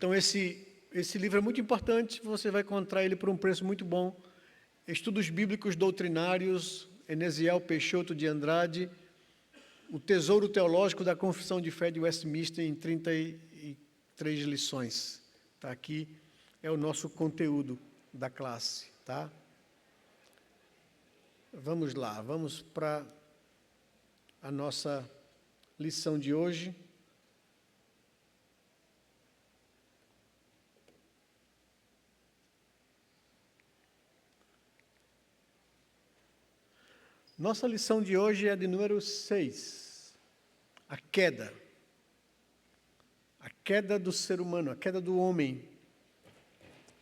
Então, esse livro é muito importante, você vai encontrar ele por um preço muito bom. Estudos Bíblicos Doutrinários, Enesiel Peixoto de Andrade, O Tesouro Teológico da Confissão de Fé de Westminster, em 33 lições. Tá? Aqui é o nosso conteúdo da classe. Tá? Vamos lá, vamos para a nossa lição de hoje. Nossa lição de hoje é de número 6, a queda. A queda do ser humano, a queda do homem.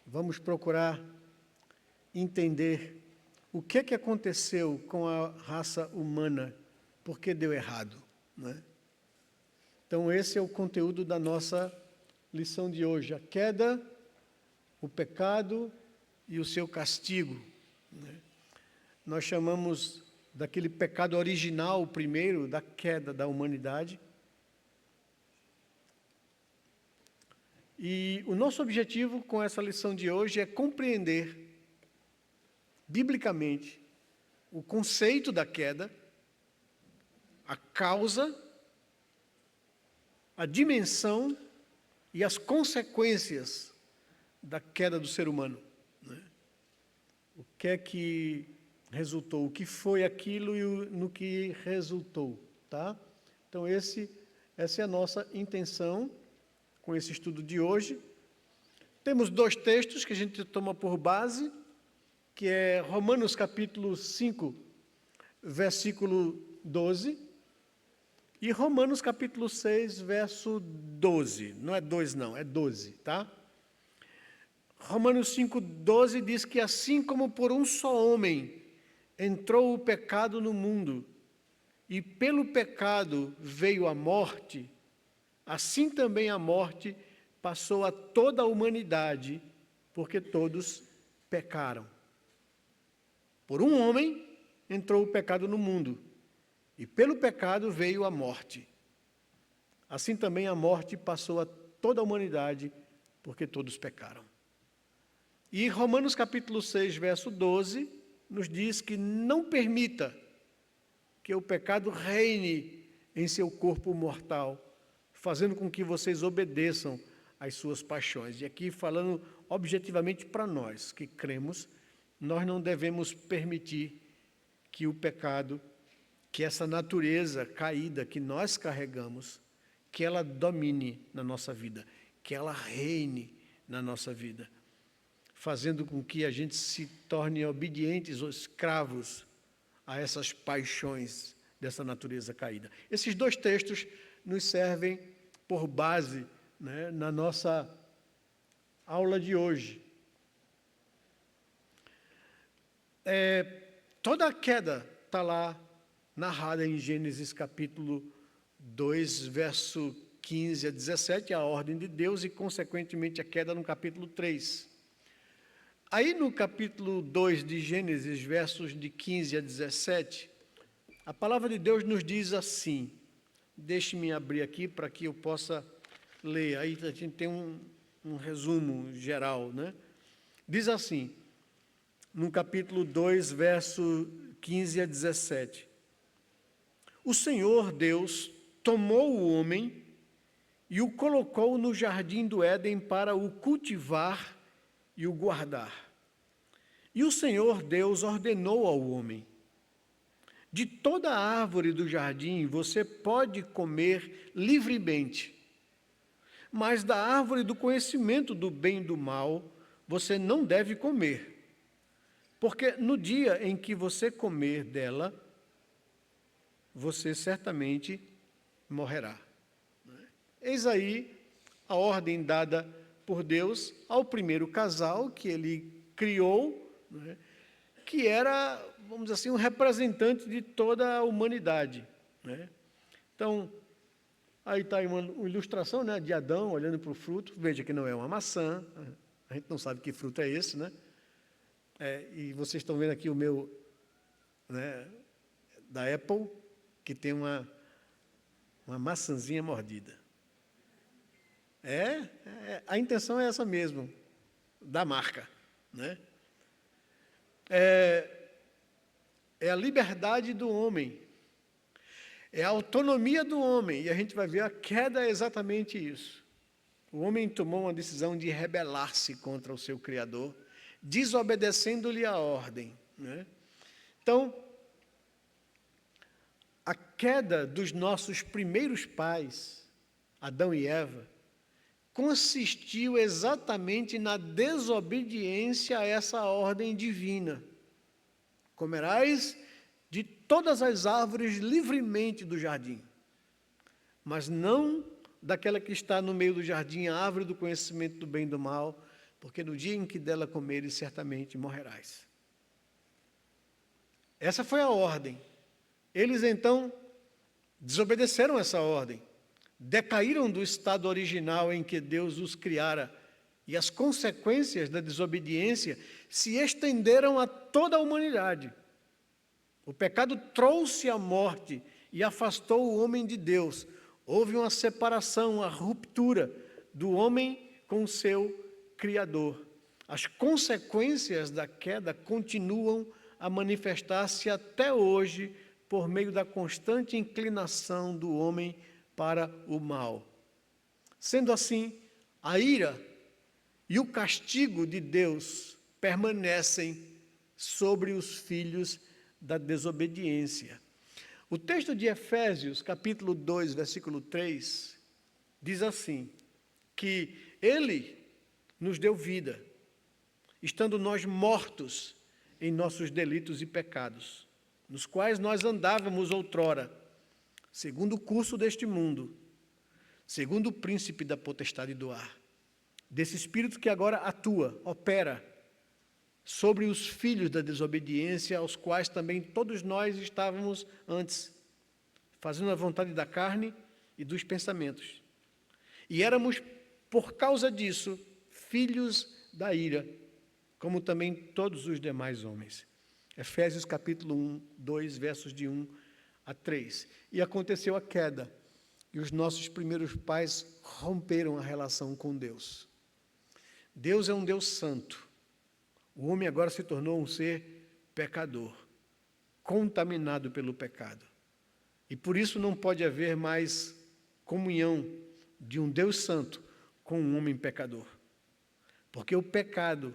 Vamos procurar entender o que aconteceu com a raça humana, por que deu errado, né? Então, esse é o conteúdo da nossa lição de hoje, a queda, o pecado e o seu castigo, né? Nós chamamos daquele pecado original, primeiro, da queda da humanidade. E o nosso objetivo com essa lição de hoje é compreender, biblicamente, o conceito da queda, a causa, a dimensão e as consequências da queda do ser humano, né? O que é que resultou, o que foi aquilo e no que resultou, tá? Então, essa é a nossa intenção com esse estudo de hoje. Temos 2 textos que a gente toma por base, que é Romanos capítulo 5, versículo 12, e Romanos capítulo 6, verso 12. Não é 2 não, é 12, tá? Romanos 5, 12 diz que assim como por um só homem entrou o pecado no mundo, e pelo pecado veio a morte, assim também a morte passou a toda a humanidade, porque todos pecaram. Por um homem entrou o pecado no mundo, e pelo pecado veio a morte. Assim também a morte passou a toda a humanidade, porque todos pecaram. E Romanos capítulo 6, verso 12, nos diz que não permita que o pecado reine em seu corpo mortal, fazendo com que vocês obedeçam às suas paixões. E aqui falando objetivamente para nós que cremos, nós não devemos permitir que o pecado, que essa natureza caída que nós carregamos, que ela domine na nossa vida, que ela reine na nossa vida, fazendo com que a gente se torne obedientes ou escravos a essas paixões dessa natureza caída. Esses 2 textos nos servem por base, né, na nossa aula de hoje. Toda a queda está lá narrada em Gênesis capítulo 2, verso 15 a 17, a ordem de Deus, e consequentemente a queda no capítulo 3. Aí no capítulo 2 de Gênesis, versos de 15 a 17, a palavra de Deus nos diz assim, deixe-me abrir aqui para que eu possa ler, aí a gente tem um resumo geral, né? Diz assim, no capítulo 2, verso 15 a 17, o Senhor Deus tomou o homem e o colocou no jardim do Éden para o cultivar e o guardar. E o Senhor Deus ordenou ao homem, de toda a árvore do jardim você pode comer livremente, mas da árvore do conhecimento do bem e do mal você não deve comer, porque no dia em que você comer dela, você certamente morrerá. Eis aí a ordem dada por Deus ao primeiro casal que ele criou, né, que era, vamos dizer assim, um representante de toda a humanidade, né? Então, aí está uma ilustração, né, de Adão olhando para o fruto. Veja que não é uma maçã, a gente não sabe que fruto é esse, né? E vocês estão vendo aqui o meu, né, da Apple, que tem uma maçãzinha mordida. A intenção é essa mesmo, da marca, né? É a liberdade do homem, é a autonomia do homem, e a gente vai ver a queda é exatamente isso. O homem tomou uma decisão de rebelar-se contra o seu Criador, desobedecendo-lhe a ordem, né? Então, a queda dos nossos primeiros pais, Adão e Eva, consistiu exatamente na desobediência a essa ordem divina. Comerás de todas as árvores livremente do jardim, mas não daquela que está no meio do jardim, a árvore do conhecimento do bem e do mal, porque no dia em que dela comeres, certamente morrerás. Essa foi a ordem. Eles então desobedeceram essa ordem, decaíram do estado original em que Deus os criara, e as consequências da desobediência se estenderam a toda a humanidade. O pecado trouxe a morte e afastou o homem de Deus. Houve uma separação, uma ruptura do homem com o seu Criador. As consequências da queda continuam a manifestar-se até hoje por meio da constante inclinação do homem para o mal. Sendo assim, a ira e o castigo de Deus permanecem sobre os filhos da desobediência. O texto de Efésios, capítulo 2, versículo 3, diz assim, que Ele nos deu vida, estando nós mortos em nossos delitos e pecados, nos quais nós andávamos outrora, segundo o curso deste mundo, segundo o príncipe da potestade do ar, desse espírito que agora atua, opera, sobre os filhos da desobediência, aos quais também todos nós estávamos antes, fazendo a vontade da carne e dos pensamentos. E éramos, por causa disso, filhos da ira, como também todos os demais homens. Efésios capítulo 1, 2, versos de 1 a 3. E aconteceu a queda, e os nossos primeiros pais romperam a relação com Deus. Deus é um Deus santo. O homem agora se tornou um ser pecador, contaminado pelo pecado. E por isso não pode haver mais comunhão de um Deus santo com um homem pecador. Porque o pecado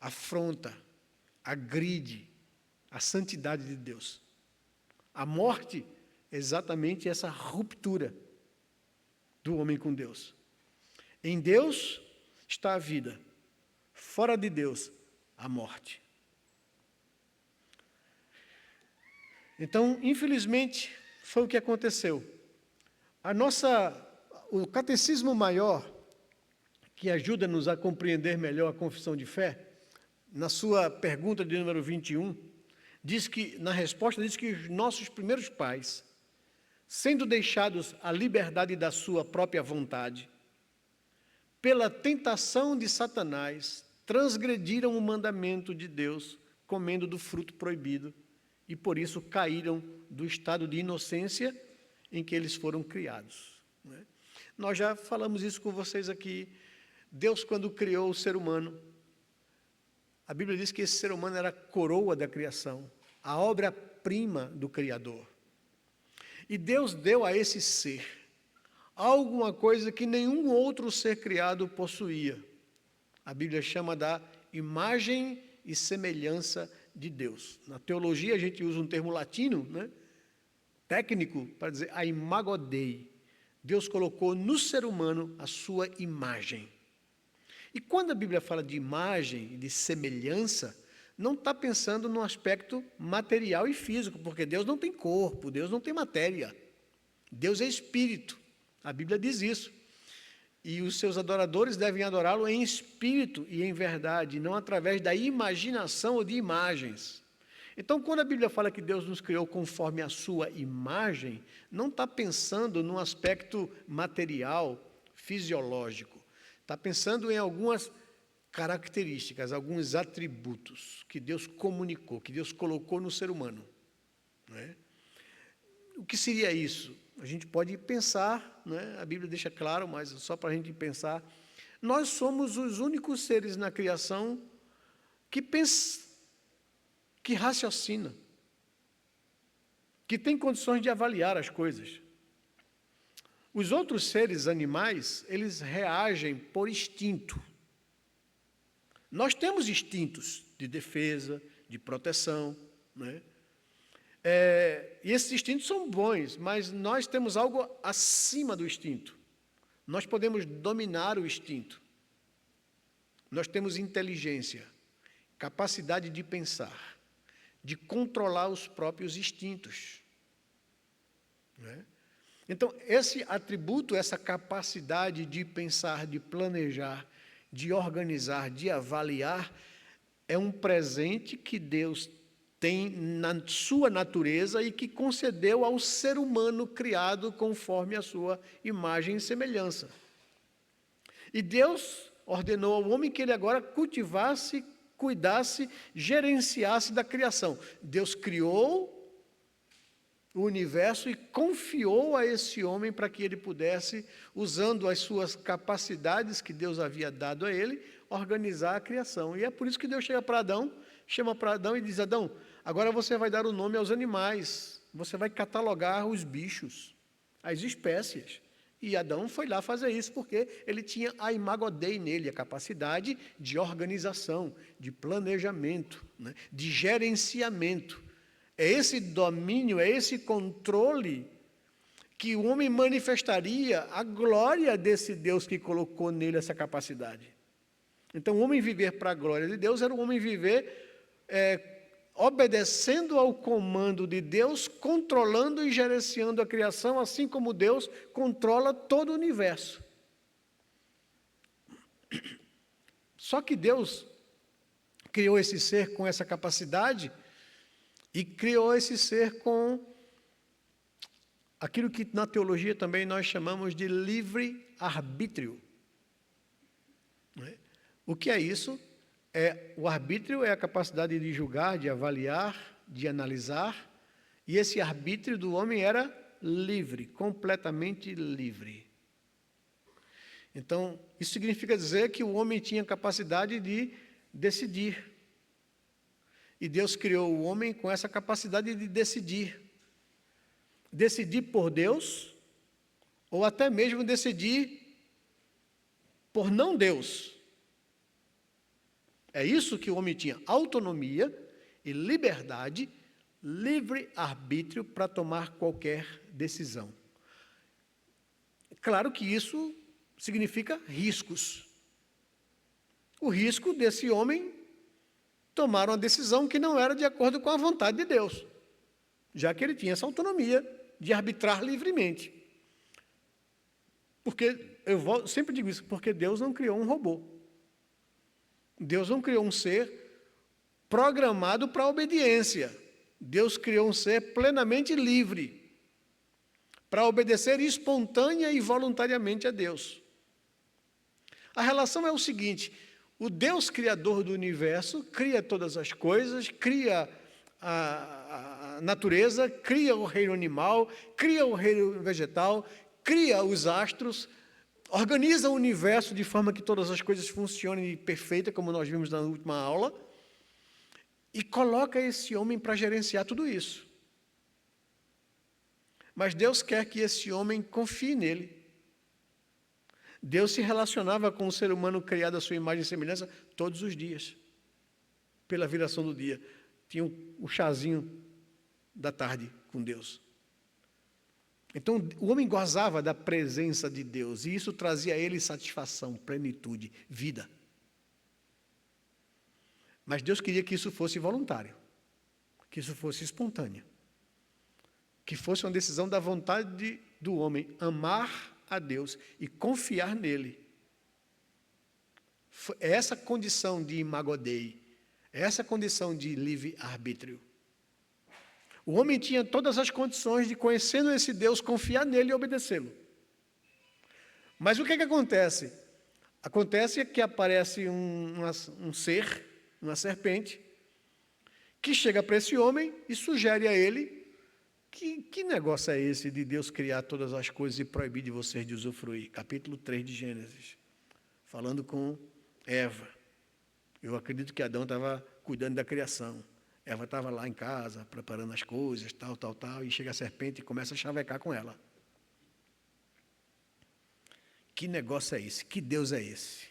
afronta, agride a santidade de Deus. A morte é exatamente essa ruptura do homem com Deus. Em Deus está a vida, fora de Deus, a morte. Então, infelizmente, foi o que aconteceu. O catecismo maior, que ajuda-nos a compreender melhor a confissão de fé, na sua pergunta de número 21, na resposta, diz que os nossos primeiros pais, sendo deixados à liberdade da sua própria vontade, pela tentação de Satanás, transgrediram o mandamento de Deus, comendo do fruto proibido, e por isso caíram do estado de inocência em que eles foram criados. Nós já falamos isso com vocês aqui. Deus, quando criou o ser humano, a Bíblia diz que esse ser humano era a coroa da criação, a obra-prima do Criador. E Deus deu a esse ser alguma coisa que nenhum outro ser criado possuía. A Bíblia chama da imagem e semelhança de Deus. Na teologia a gente usa um termo latino, técnico, para dizer a imago Dei. Deus colocou no ser humano a sua imagem. E quando a Bíblia fala de imagem e de semelhança, não está pensando no aspecto material e físico, porque Deus não tem corpo, Deus não tem matéria. Deus é espírito. A Bíblia diz isso. E os seus adoradores devem adorá-lo em espírito e em verdade, não através da imaginação ou de imagens. Então, quando a Bíblia fala que Deus nos criou conforme a sua imagem, não está pensando num aspecto material, fisiológico. Está pensando em algumas características, alguns atributos que Deus comunicou, que Deus colocou no ser humano. O que seria isso? a gente pode pensar, né? A Bíblia deixa claro, mas só para a gente pensar, nós somos os únicos seres na criação que pensa, que raciocina, que tem condições de avaliar as coisas. Os outros seres animais, eles reagem por instinto. Nós temos instintos de defesa, de proteção, né? E esses instintos são bons, mas nós temos algo acima do instinto. Nós podemos dominar o instinto. Nós temos inteligência, capacidade de pensar, de controlar os próprios instintos, né? Então, esse atributo, essa capacidade de pensar, de planejar, de organizar, de avaliar, é um presente que Deus tem na sua natureza e que concedeu ao ser humano criado conforme a sua imagem e semelhança. E Deus ordenou ao homem que ele agora cultivasse, cuidasse, gerenciasse da criação. Deus criou o universo e confiou a esse homem para que ele pudesse, usando as suas capacidades que Deus havia dado a ele, organizar a criação. E é por isso que Deus chama para Adão e diz: Adão, agora você vai dar o nome aos animais, você vai catalogar os bichos, as espécies. E Adão foi lá fazer isso porque ele tinha a imago Dei nele, a capacidade de organização, de planejamento, né, de gerenciamento. É esse domínio, é esse controle que o homem manifestaria a glória desse Deus que colocou nele essa capacidade. Então, o homem viver para a glória de Deus era o homem viver obedecendo ao comando de Deus, controlando e gerenciando a criação, assim como Deus controla todo o universo. Só que Deus criou esse ser com essa capacidade e criou esse ser com aquilo que na teologia também nós chamamos de livre-arbítrio. O que é isso? O arbítrio é a capacidade de julgar, de avaliar, de analisar, e esse arbítrio do homem era livre, completamente livre. Então, isso significa dizer que o homem tinha capacidade de decidir. E Deus criou o homem com essa capacidade de decidir. Decidir por Deus, ou até mesmo decidir por não Deus. É isso que o homem tinha: autonomia e liberdade, livre-arbítrio para tomar qualquer decisão. Claro que isso significa riscos. O risco desse homem tomar uma decisão que não era de acordo com a vontade de Deus, já que ele tinha essa autonomia de arbitrar livremente. Porque, sempre digo isso, porque Deus não criou um robô. Deus não criou um ser programado para a obediência. Deus criou um ser plenamente livre, para obedecer espontânea e voluntariamente a Deus. A relação é o seguinte: o Deus criador do universo cria todas as coisas, cria a natureza, cria o reino animal, cria o reino vegetal, cria os astros, organiza o universo de forma que todas as coisas funcionem perfeita, como nós vimos na última aula, e coloca esse homem para gerenciar tudo isso. Mas Deus quer que esse homem confie nele. Deus se relacionava com o ser humano criado à sua imagem e semelhança todos os dias, pela viração do dia. Tinha o chazinho da tarde com Deus. Então, o homem gozava da presença de Deus, e isso trazia a ele satisfação, plenitude, vida. Mas Deus queria que isso fosse voluntário, que isso fosse espontâneo, que fosse uma decisão da vontade do homem, amar a Deus e confiar nele. É essa condição de imago Dei, é essa condição de livre-arbítrio. O homem tinha todas as condições de, conhecendo esse Deus, confiar nele e obedecê-lo. Mas o que acontece? Acontece que aparece um ser, uma serpente, que chega para esse homem e sugere a ele Que negócio é esse de Deus criar todas as coisas e proibir de vocês de usufruir? Capítulo 3 de Gênesis, falando com Eva. Eu acredito que Adão estava cuidando da criação. Eva estava lá em casa, preparando as coisas, tal, e chega a serpente e começa a chavecar com ela. Que negócio é esse? Que Deus é esse?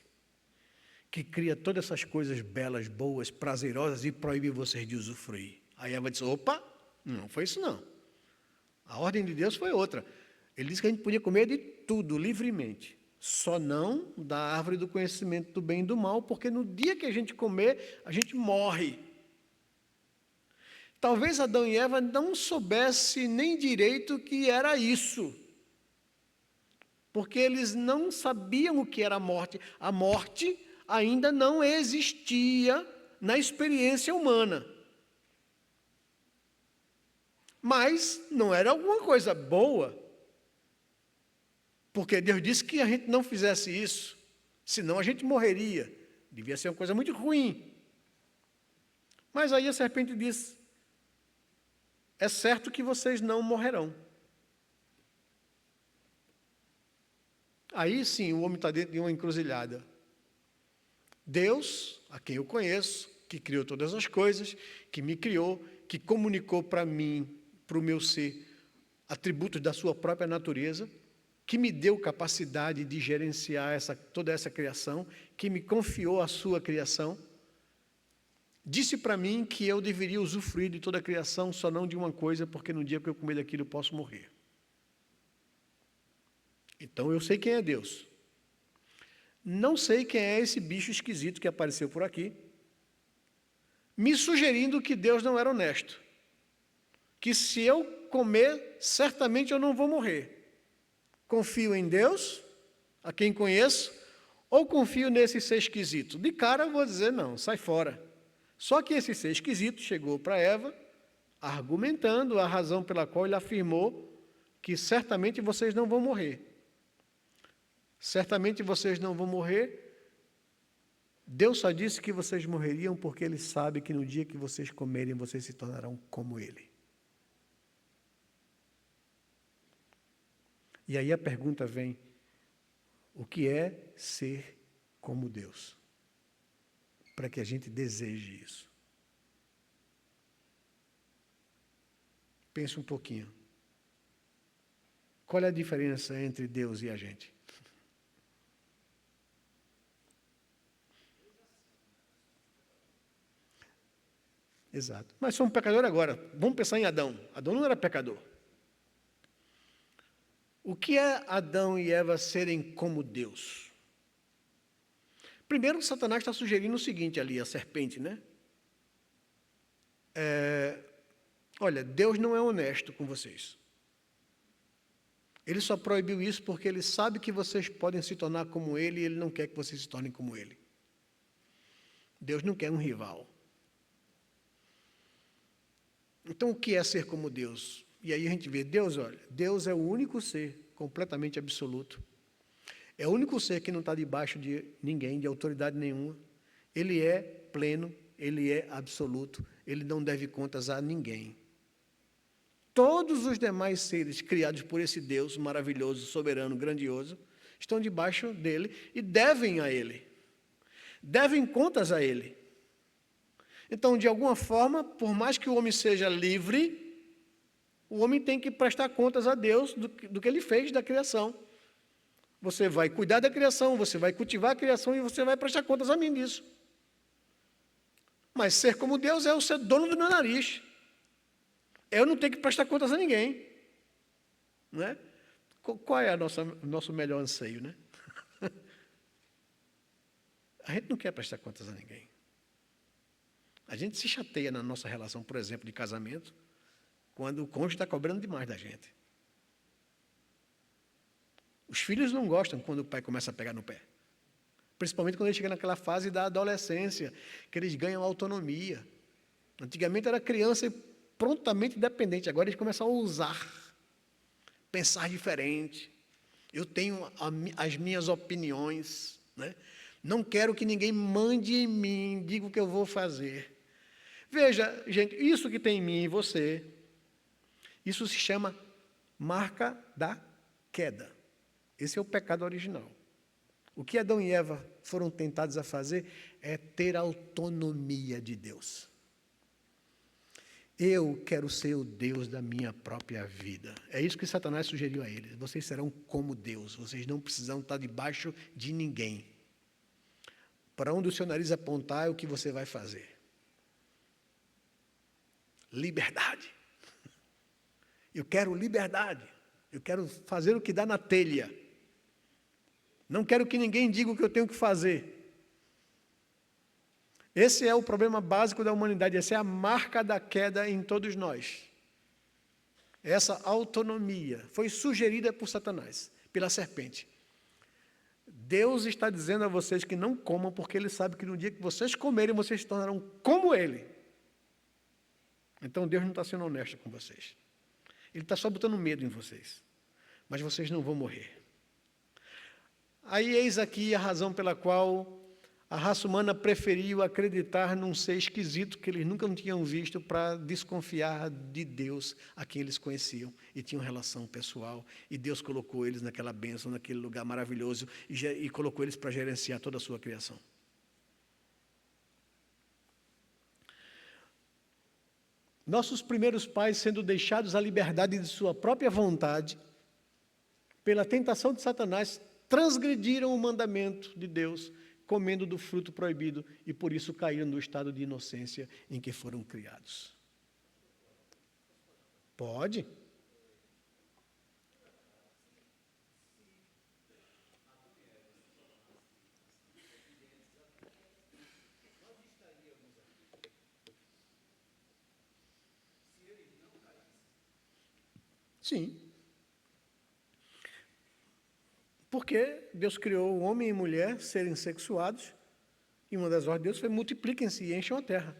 Que cria todas essas coisas belas, boas, prazerosas e proíbe vocês de usufruir. Aí Eva disse, opa, não foi isso não. A ordem de Deus foi outra. Ele disse que a gente podia comer de tudo, livremente. Só não da árvore do conhecimento do bem e do mal, porque no dia que a gente comer, a gente morre. Talvez Adão e Eva não soubessem nem direito o que era isso. Porque eles não sabiam o que era a morte. A morte ainda não existia na experiência humana. Mas não era alguma coisa boa, porque Deus disse que a gente não fizesse isso, senão a gente morreria. Devia ser uma coisa muito ruim. Mas aí a serpente disse, é certo que vocês não morrerão. Aí sim o homem está dentro de uma encruzilhada. Deus, a quem eu conheço, que criou todas as coisas, que me criou, que comunicou para mim, para o meu ser, atributos da sua própria natureza, que me deu capacidade de gerenciar toda essa criação, que me confiou a sua criação, disse para mim que eu deveria usufruir de toda a criação, só não de uma coisa, porque no dia que eu comer daquilo eu posso morrer. Então eu sei quem é Deus. Não sei quem é esse bicho esquisito que apareceu por aqui, me sugerindo que Deus não era honesto. Que se eu comer, certamente eu não vou morrer. Confio em Deus, a quem conheço, ou confio nesse ser esquisito? De cara eu vou dizer, não, sai fora. Só que esse ser esquisito chegou para Eva, argumentando a razão pela qual ele afirmou que certamente vocês não vão morrer. Certamente vocês não vão morrer. Deus só disse que vocês morreriam porque Ele sabe que no dia que vocês comerem, vocês se tornarão como Ele. E aí a pergunta vem, o que é ser como Deus? Para que a gente deseje isso. Pense um pouquinho. Qual é a diferença entre Deus e a gente? Exato. Mas somos pecadores agora. Vamos pensar em Adão. Adão não era pecador. O que é Adão e Eva serem como Deus? Primeiro, Satanás está sugerindo o seguinte ali, a serpente, né? Olha, Deus não é honesto com vocês. Ele só proibiu isso porque Ele sabe que vocês podem se tornar como Ele e Ele não quer que vocês se tornem como Ele. Deus não quer um rival. Então, o que é ser como Deus? E aí a gente vê, Deus, olha, Deus é o único ser completamente absoluto. É o único ser que não está debaixo de ninguém, de autoridade nenhuma. Ele é pleno, Ele é absoluto, Ele não deve contas a ninguém. Todos os demais seres criados por esse Deus maravilhoso, soberano, grandioso, estão debaixo dele e devem a Ele. Devem contas a Ele. Então, de alguma forma, por mais que o homem seja livre, o homem tem que prestar contas a Deus do que ele fez da criação. Você vai cuidar da criação, você vai cultivar a criação e você vai prestar contas a mim disso. Mas ser como Deus é o ser dono do meu nariz. Eu não tenho que prestar contas a ninguém. Não é? Qual é o nosso melhor anseio, né? A gente não quer prestar contas a ninguém. A gente se chateia na nossa relação, por exemplo, de casamento, quando o cônjuge está cobrando demais da gente. Os filhos não gostam quando o pai começa a pegar no pé. Principalmente quando ele chega naquela fase da adolescência, que eles ganham autonomia. Antigamente era criança prontamente dependente, agora eles começam a ousar, pensar diferente. Eu tenho as minhas opiniões, né? Não quero que ninguém mande em mim, diga o que eu vou fazer. Veja, gente, isso que tem em mim e você, Isso se chama marca da queda. Esse é o pecado original. O que Adão e Eva foram tentados a fazer é ter autonomia de Deus. Eu quero ser o Deus da minha própria vida. É isso que Satanás sugeriu a eles. Vocês serão como Deus, vocês não precisam estar debaixo de ninguém. Para onde o seu nariz apontar é o que você vai fazer. Liberdade. Eu quero liberdade. Eu quero fazer o que dá na telha. Não quero que ninguém diga o que eu tenho que fazer. Esse é o problema básico da humanidade. Essa é a marca da queda em todos nós. Essa autonomia foi sugerida por Satanás, pela serpente. Deus está dizendo a vocês que não comam, porque Ele sabe que no dia que vocês comerem, vocês se tornarão como Ele. Então Deus não está sendo honesto com vocês. Ele está só botando medo em vocês. Mas vocês não vão morrer. Aí eis aqui a razão pela qual a raça humana preferiu acreditar num ser esquisito que eles nunca tinham visto para desconfiar de Deus, a quem eles conheciam e tinham relação pessoal. E Deus colocou eles naquela bênção, naquele lugar maravilhoso e colocou eles para gerenciar toda a sua criação. Nossos primeiros pais, sendo deixados à liberdade de sua própria vontade, pela tentação de Satanás, transgrediram o mandamento de Deus, comendo do fruto proibido, e por isso caíram no estado de inocência em que foram criados. Pode? Sim. Porque Deus criou o homem e mulher serem sexuados, e uma das ordens de Deus foi multipliquem-se e encham a terra.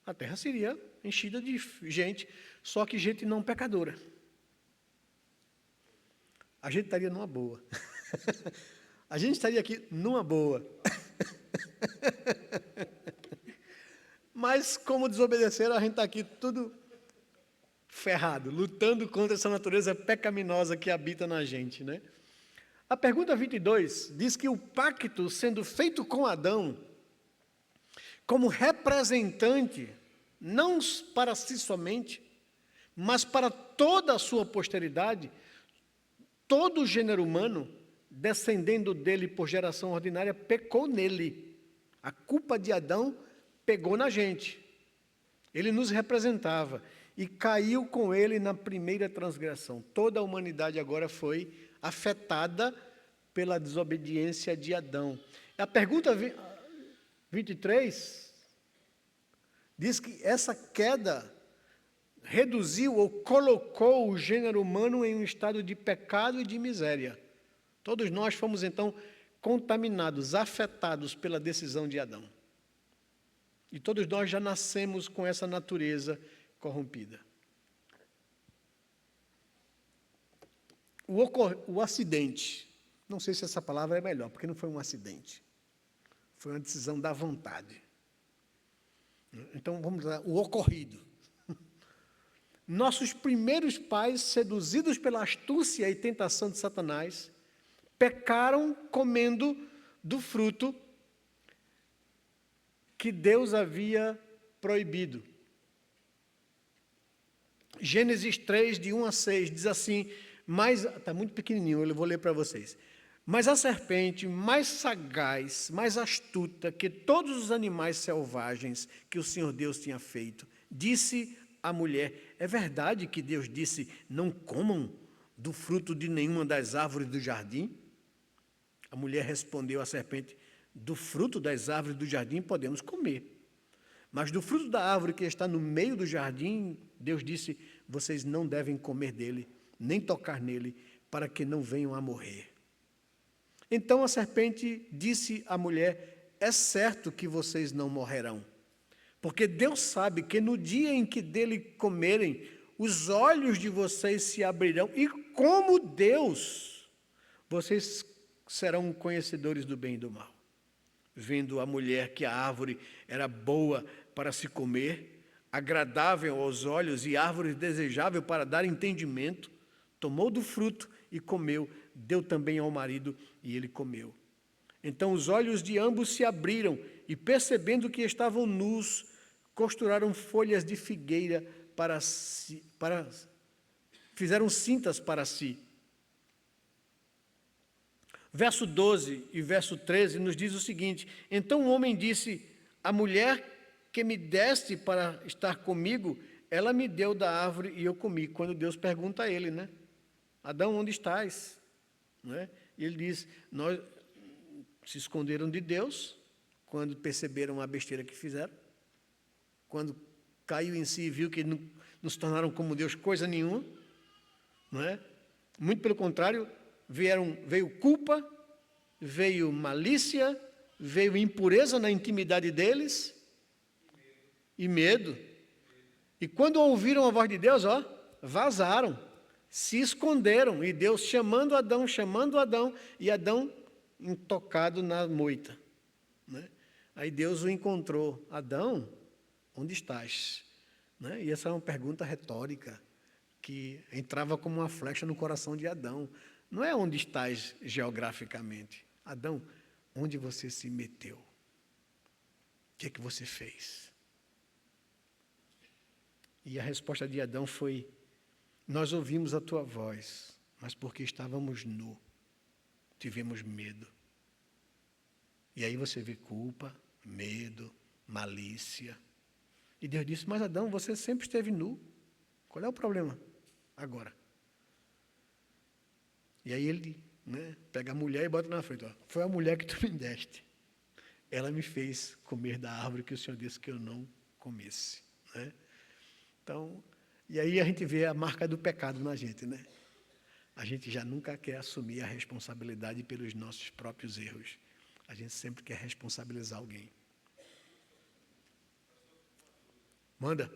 A terra seria enchida de gente, só que gente não pecadora. A gente estaria numa boa. A gente estaria aqui numa boa. Mas como desobedeceram, a gente está aqui tudo ferrado, lutando contra essa natureza pecaminosa que habita na gente, né? A pergunta 22 diz que o pacto sendo feito com Adão, como representante, não para si somente, mas para toda a sua posteridade, todo o gênero humano, descendendo dele por geração ordinária, pecou nele. A culpa de Adão pegou na gente. Ele nos representava e caiu com ele na primeira transgressão. Toda a humanidade agora foi afetada pela desobediência de Adão. A pergunta 23 diz que essa queda reduziu ou colocou o gênero humano em um estado de pecado e de miséria. Todos nós fomos então contaminados, afetados pela decisão de Adão. E todos nós já nascemos com essa natureza corrompida. O acidente, não sei se essa palavra é melhor, porque não foi um acidente, foi uma decisão da vontade. Então, vamos lá, o ocorrido. Nossos primeiros pais, seduzidos pela astúcia e tentação de Satanás, pecaram comendo do fruto que Deus havia proibido. Gênesis 3, de 1 a 6, diz assim, mas está muito pequenininho, eu vou ler para vocês. Mas a serpente, mais sagaz, mais astuta que todos os animais selvagens que o Senhor Deus tinha feito, disse à mulher, é verdade que Deus disse, não comam do fruto de nenhuma das árvores do jardim? A mulher respondeu à serpente, do fruto das árvores do jardim podemos comer. Mas do fruto da árvore que está no meio do jardim, Deus disse, vocês não devem comer dele, nem tocar nele, para que não venham a morrer. Então a serpente disse à mulher, é certo que vocês não morrerão, porque Deus sabe que no dia em que dele comerem, os olhos de vocês se abrirão, e como Deus, vocês serão conhecedores do bem e do mal. Vendo a mulher que a árvore era boa para se comer, agradável aos olhos e árvore desejável para dar entendimento, tomou do fruto e comeu, deu também ao marido e ele comeu. Então os olhos de ambos se abriram e, percebendo que estavam nus, costuraram folhas de figueira fizeram cintas para si. Verso 12 e verso 13 nos diz o seguinte: então o homem disse: a mulher que me deste para estar comigo, ela me deu da árvore e eu comi. Quando Deus pergunta a ele, né? Adão, onde estás? Né? E ele diz: nós se esconderam de Deus quando perceberam a besteira que fizeram, quando caiu em si e viu que não se tornaram como Deus coisa nenhuma, não é? Muito pelo contrário, veio culpa, veio malícia, veio impureza na intimidade deles e medo. E quando ouviram a voz de Deus, vazaram, se esconderam, e Deus chamando Adão, e Adão intocado na moita, né? Aí Deus o encontrou: Adão, onde estás? Né? E essa é uma pergunta retórica que entrava como uma flecha no coração de Adão. Não é onde estás geograficamente. Adão, onde você se meteu? O que é que você fez? E a resposta de Adão foi: nós ouvimos a tua voz, mas porque estávamos nus, tivemos medo. E aí você vê culpa, medo, malícia. E Deus disse: mas Adão, você sempre esteve nu. Qual é o problema agora? E aí ele, né, pega a mulher e bota na frente: foi a mulher que tu me deste. Ela me fez comer da árvore que o Senhor disse que eu não comesse. Né? Então, e aí a gente vê a marca do pecado na gente, né? A gente já nunca quer assumir a responsabilidade pelos nossos próprios erros. A gente sempre quer responsabilizar alguém. Manda.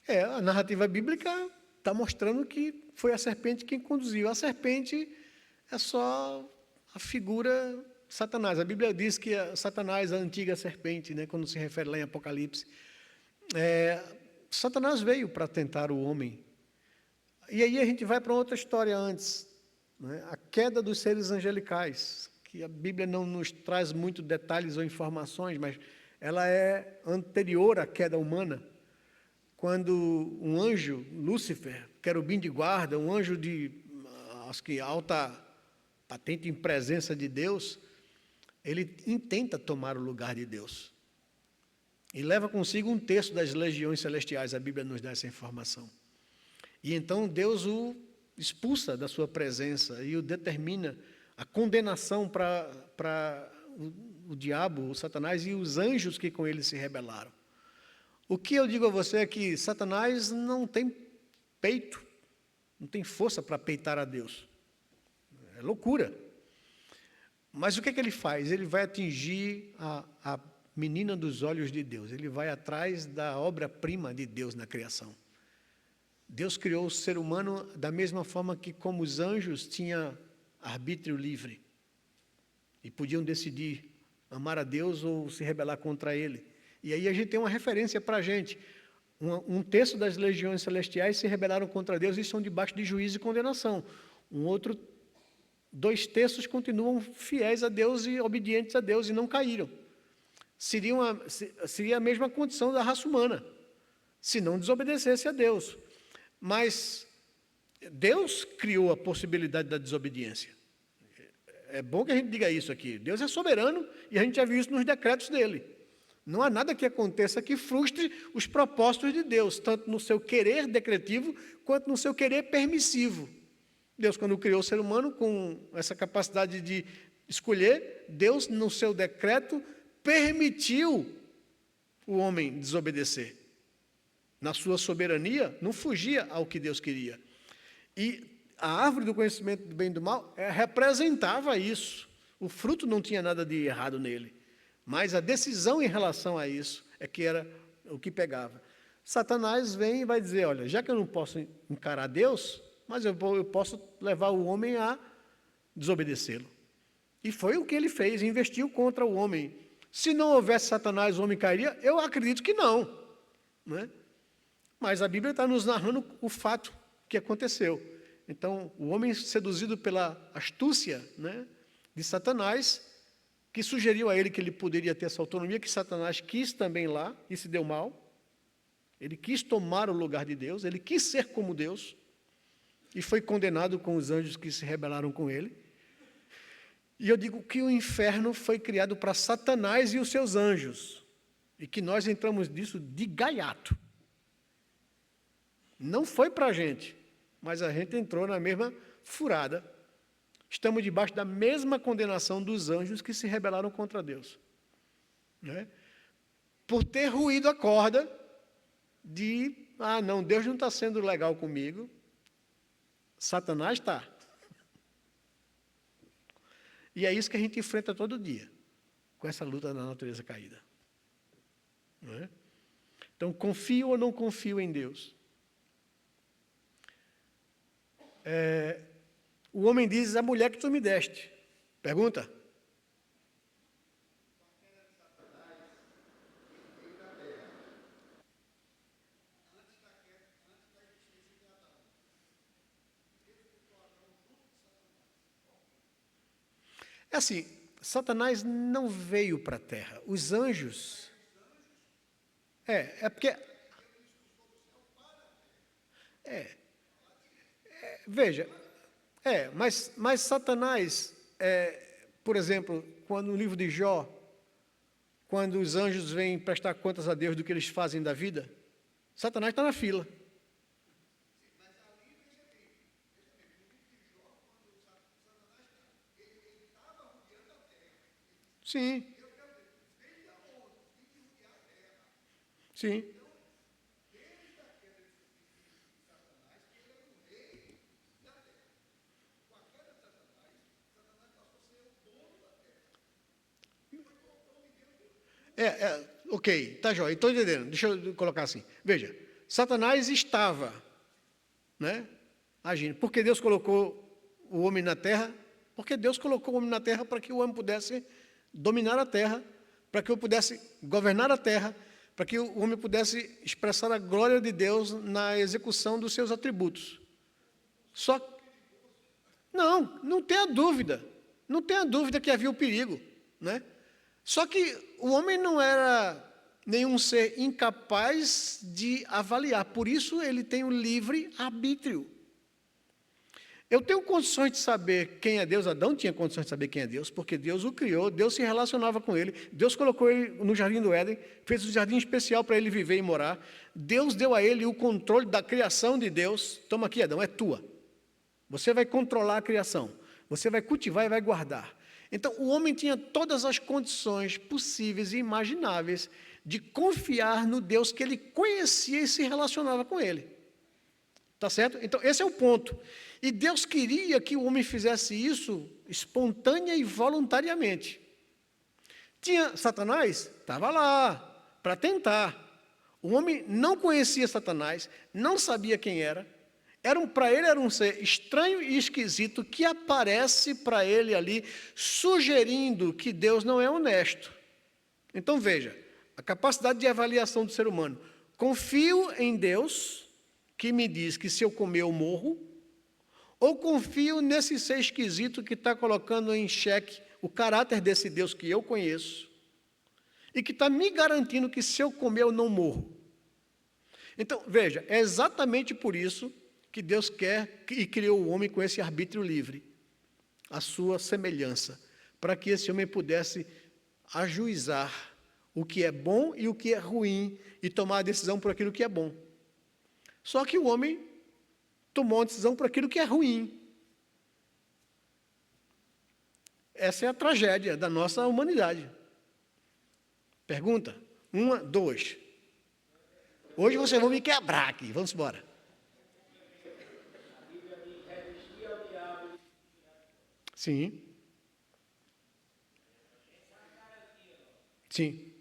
A narrativa bíblica está mostrando que foi a serpente quem conduziu. A serpente é só a figura de Satanás. A Bíblia diz que Satanás, a antiga serpente, né, quando se refere lá em Apocalipse, Satanás veio para tentar o homem. E aí a gente vai para outra história antes, né, a queda dos seres angelicais, que a Bíblia não nos traz muito detalhes ou informações, mas ela é anterior à queda humana. Quando um anjo, Lúcifer, querubim de guarda, um anjo de acho que alta patente em presença de Deus, ele intenta tomar o lugar de Deus. E leva consigo 1/3 das legiões celestiais, a Bíblia nos dá essa informação. E então Deus o expulsa da sua presença e o determina a condenação para o diabo, o Satanás e os anjos que com ele se rebelaram. O que eu digo a você é que Satanás não tem peito, não tem força para peitar a Deus. É loucura. Mas o que é que ele faz? Ele vai atingir a menina dos olhos de Deus. Ele vai atrás da obra-prima de Deus na criação. Deus criou o ser humano da mesma forma que, como os anjos, tinha arbítrio livre. E podiam decidir amar a Deus ou se rebelar contra Ele. E aí a gente tem uma referência para a gente. 1/3 das legiões celestiais se rebelaram contra Deus e estão debaixo de juízo e condenação. 2/3 continuam fiéis a Deus e obedientes a Deus e não caíram. Seria a mesma condição da raça humana, se não desobedecesse a Deus. Mas Deus criou a possibilidade da desobediência. É bom que a gente diga isso aqui. Deus é soberano e a gente já viu isso nos decretos dele. Não há nada que aconteça que frustre os propósitos de Deus, tanto no seu querer decretivo, quanto no seu querer permissivo. Deus, quando criou o ser humano com essa capacidade de escolher, Deus, no seu decreto, permitiu o homem desobedecer. Na sua soberania, não fugia ao que Deus queria. E a árvore do conhecimento do bem e do mal representava isso. O fruto não tinha nada de errado nele. Mas a decisão em relação a isso é que era o que pegava. Satanás vem e vai dizer: olha, já que eu não posso encarar Deus, mas eu posso levar o homem a desobedecê-lo. E foi o que ele fez, investiu contra o homem. Se não houvesse Satanás, o homem cairia? Eu acredito que não, né? Mas a Bíblia está nos narrando o fato que aconteceu. Então, o homem seduzido pela astúcia, né, de Satanás, que sugeriu a ele que ele poderia ter essa autonomia, que Satanás quis também lá e se deu mal. Ele quis tomar o lugar de Deus, ele quis ser como Deus e foi condenado com os anjos que se rebelaram com ele. E eu digo que o inferno foi criado para Satanás e os seus anjos, e que nós entramos nisso de gaiato. Não foi para a gente, mas a gente entrou na mesma furada. Estamos debaixo da mesma condenação dos anjos que se rebelaram contra Deus, né? Por ter ruído a corda de, não, Deus não está sendo legal comigo, Satanás está. E é isso que a gente enfrenta todo dia, com essa luta da natureza caída, não é? Então, confio ou não confio em Deus? O homem diz, a mulher que tu me deste. Pergunta? É assim, Satanás não veio para a terra. Os anjos... É porque... Veja, mas Satanás, por exemplo, quando no livro de Jó, quando os anjos vêm prestar contas a Deus do que eles fazem da vida, Satanás está na fila. Sim. Sim. Ok, tá jóia, estou entendendo. Deixa eu colocar assim. Veja, Satanás estava, né, agindo. Porque Deus colocou o homem na terra? Porque Deus colocou o homem na terra para que o homem pudesse dominar a terra, para que eu pudesse governar a terra, para que o homem pudesse expressar a glória de Deus na execução dos seus atributos. Só não tenha dúvida. Não tenha dúvida que havia o perigo, né? Só que o homem não era nenhum ser incapaz de avaliar. Por isso ele tem o livre arbítrio. Eu tenho condições de saber quem é Deus. Adão tinha condições de saber quem é Deus, porque Deus o criou, Deus se relacionava com ele, Deus colocou ele no jardim do Éden, fez um jardim especial para ele viver e morar. Deus deu a ele o controle da criação de Deus. Toma aqui, Adão, é tua. Você vai controlar a criação, você vai cultivar e vai guardar. Então, o homem tinha todas as condições possíveis e imagináveis de confiar no Deus que ele conhecia e se relacionava com ele. Tá certo? Então, esse é o ponto. E Deus queria que o homem fizesse isso espontânea e voluntariamente. Tinha Satanás? Estava lá, para tentar. O homem não conhecia Satanás, não sabia quem era. Para ele era um ser estranho e esquisito que aparece para ele ali, sugerindo que Deus não é honesto. Então veja, a capacidade de avaliação do ser humano. Confio em Deus, que me diz que se eu comer eu morro, ou confio nesse ser esquisito que está colocando em xeque o caráter desse Deus que eu conheço, e que está me garantindo que se eu comer eu não morro. Então, veja, é exatamente por isso que Deus quer e criou o homem com esse arbítrio livre, a sua semelhança, para que esse homem pudesse ajuizar o que é bom e o que é ruim e tomar a decisão por aquilo que é bom. Só que o homem tomou uma decisão por aquilo que é ruim. Essa é a tragédia da nossa humanidade. Pergunta? 1, 2. Hoje vocês vão me quebrar aqui, vamos embora. Sim. Sim.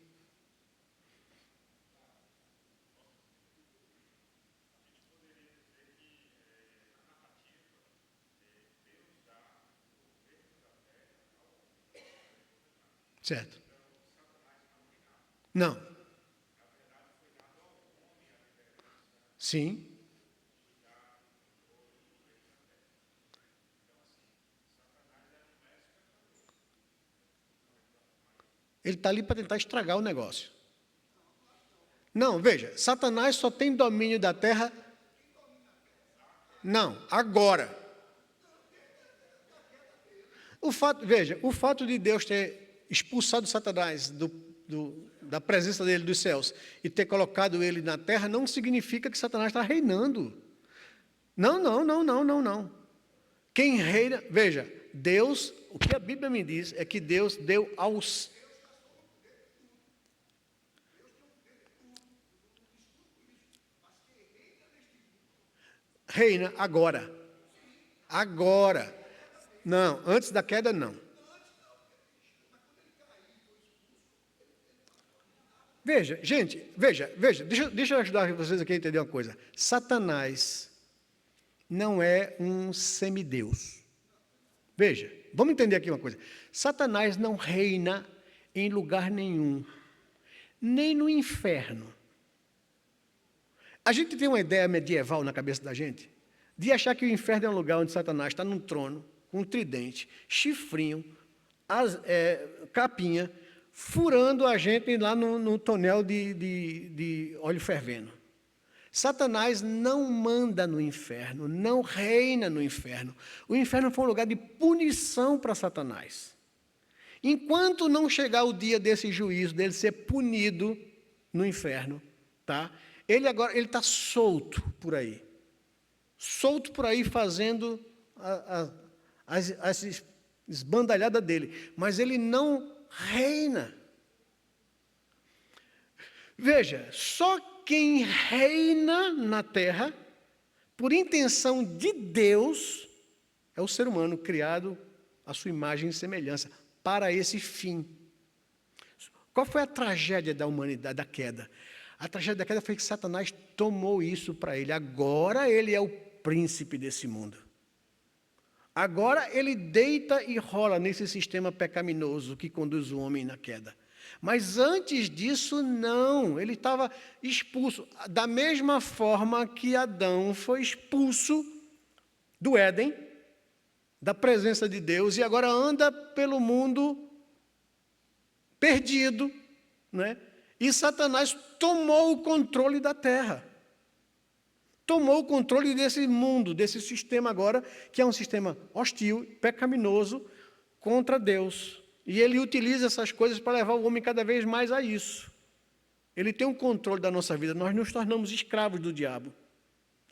Certo? Não. Sim. Ele está ali para tentar estragar o negócio. Não, veja, Satanás só tem domínio da terra. Não, agora. Veja, o fato de Deus ter expulsado Satanás da presença dele dos céus e ter colocado ele na terra não significa que Satanás está reinando. Não, não, não, não, não, não. Quem reina, veja, Deus, o que a Bíblia me diz é que Deus deu aos... Reina agora. Agora. Não, antes da queda não. Veja, gente, veja, deixa eu ajudar vocês aqui a entender uma coisa. Satanás não é um semideus. Veja, vamos entender aqui uma coisa. Satanás não reina em lugar nenhum, nem no inferno. A gente tem uma ideia medieval na cabeça da gente, de achar que o inferno é um lugar onde Satanás está num trono, com um tridente, chifrinho, capinha, furando a gente lá no tonel de óleo fervendo. Satanás não manda no inferno, não reina no inferno. O inferno foi um lugar de punição para Satanás. Enquanto não chegar o dia desse juízo, dele ser punido no inferno, tá? Ele agora está solto por aí. Solto por aí fazendo as esbandalhadas dele. Mas ele não reina. Veja, só quem reina na terra, por intenção de Deus, é o ser humano criado à sua imagem e semelhança, para esse fim. Qual foi a tragédia da humanidade, da queda? A tragédia da queda foi que Satanás tomou isso para ele. Agora ele é o príncipe desse mundo. Agora ele deita e rola nesse sistema pecaminoso que conduz o homem na queda. Mas antes disso, não. Ele estava expulso. Da mesma forma que Adão foi expulso do Éden, da presença de Deus, e agora anda pelo mundo perdido, né? E Satanás tomou o controle da terra. Tomou o controle desse mundo, desse sistema agora, que é um sistema hostil, pecaminoso, contra Deus. E ele utiliza essas coisas para levar o homem cada vez mais a isso. Ele tem um controle da nossa vida, nós nos tornamos escravos do diabo.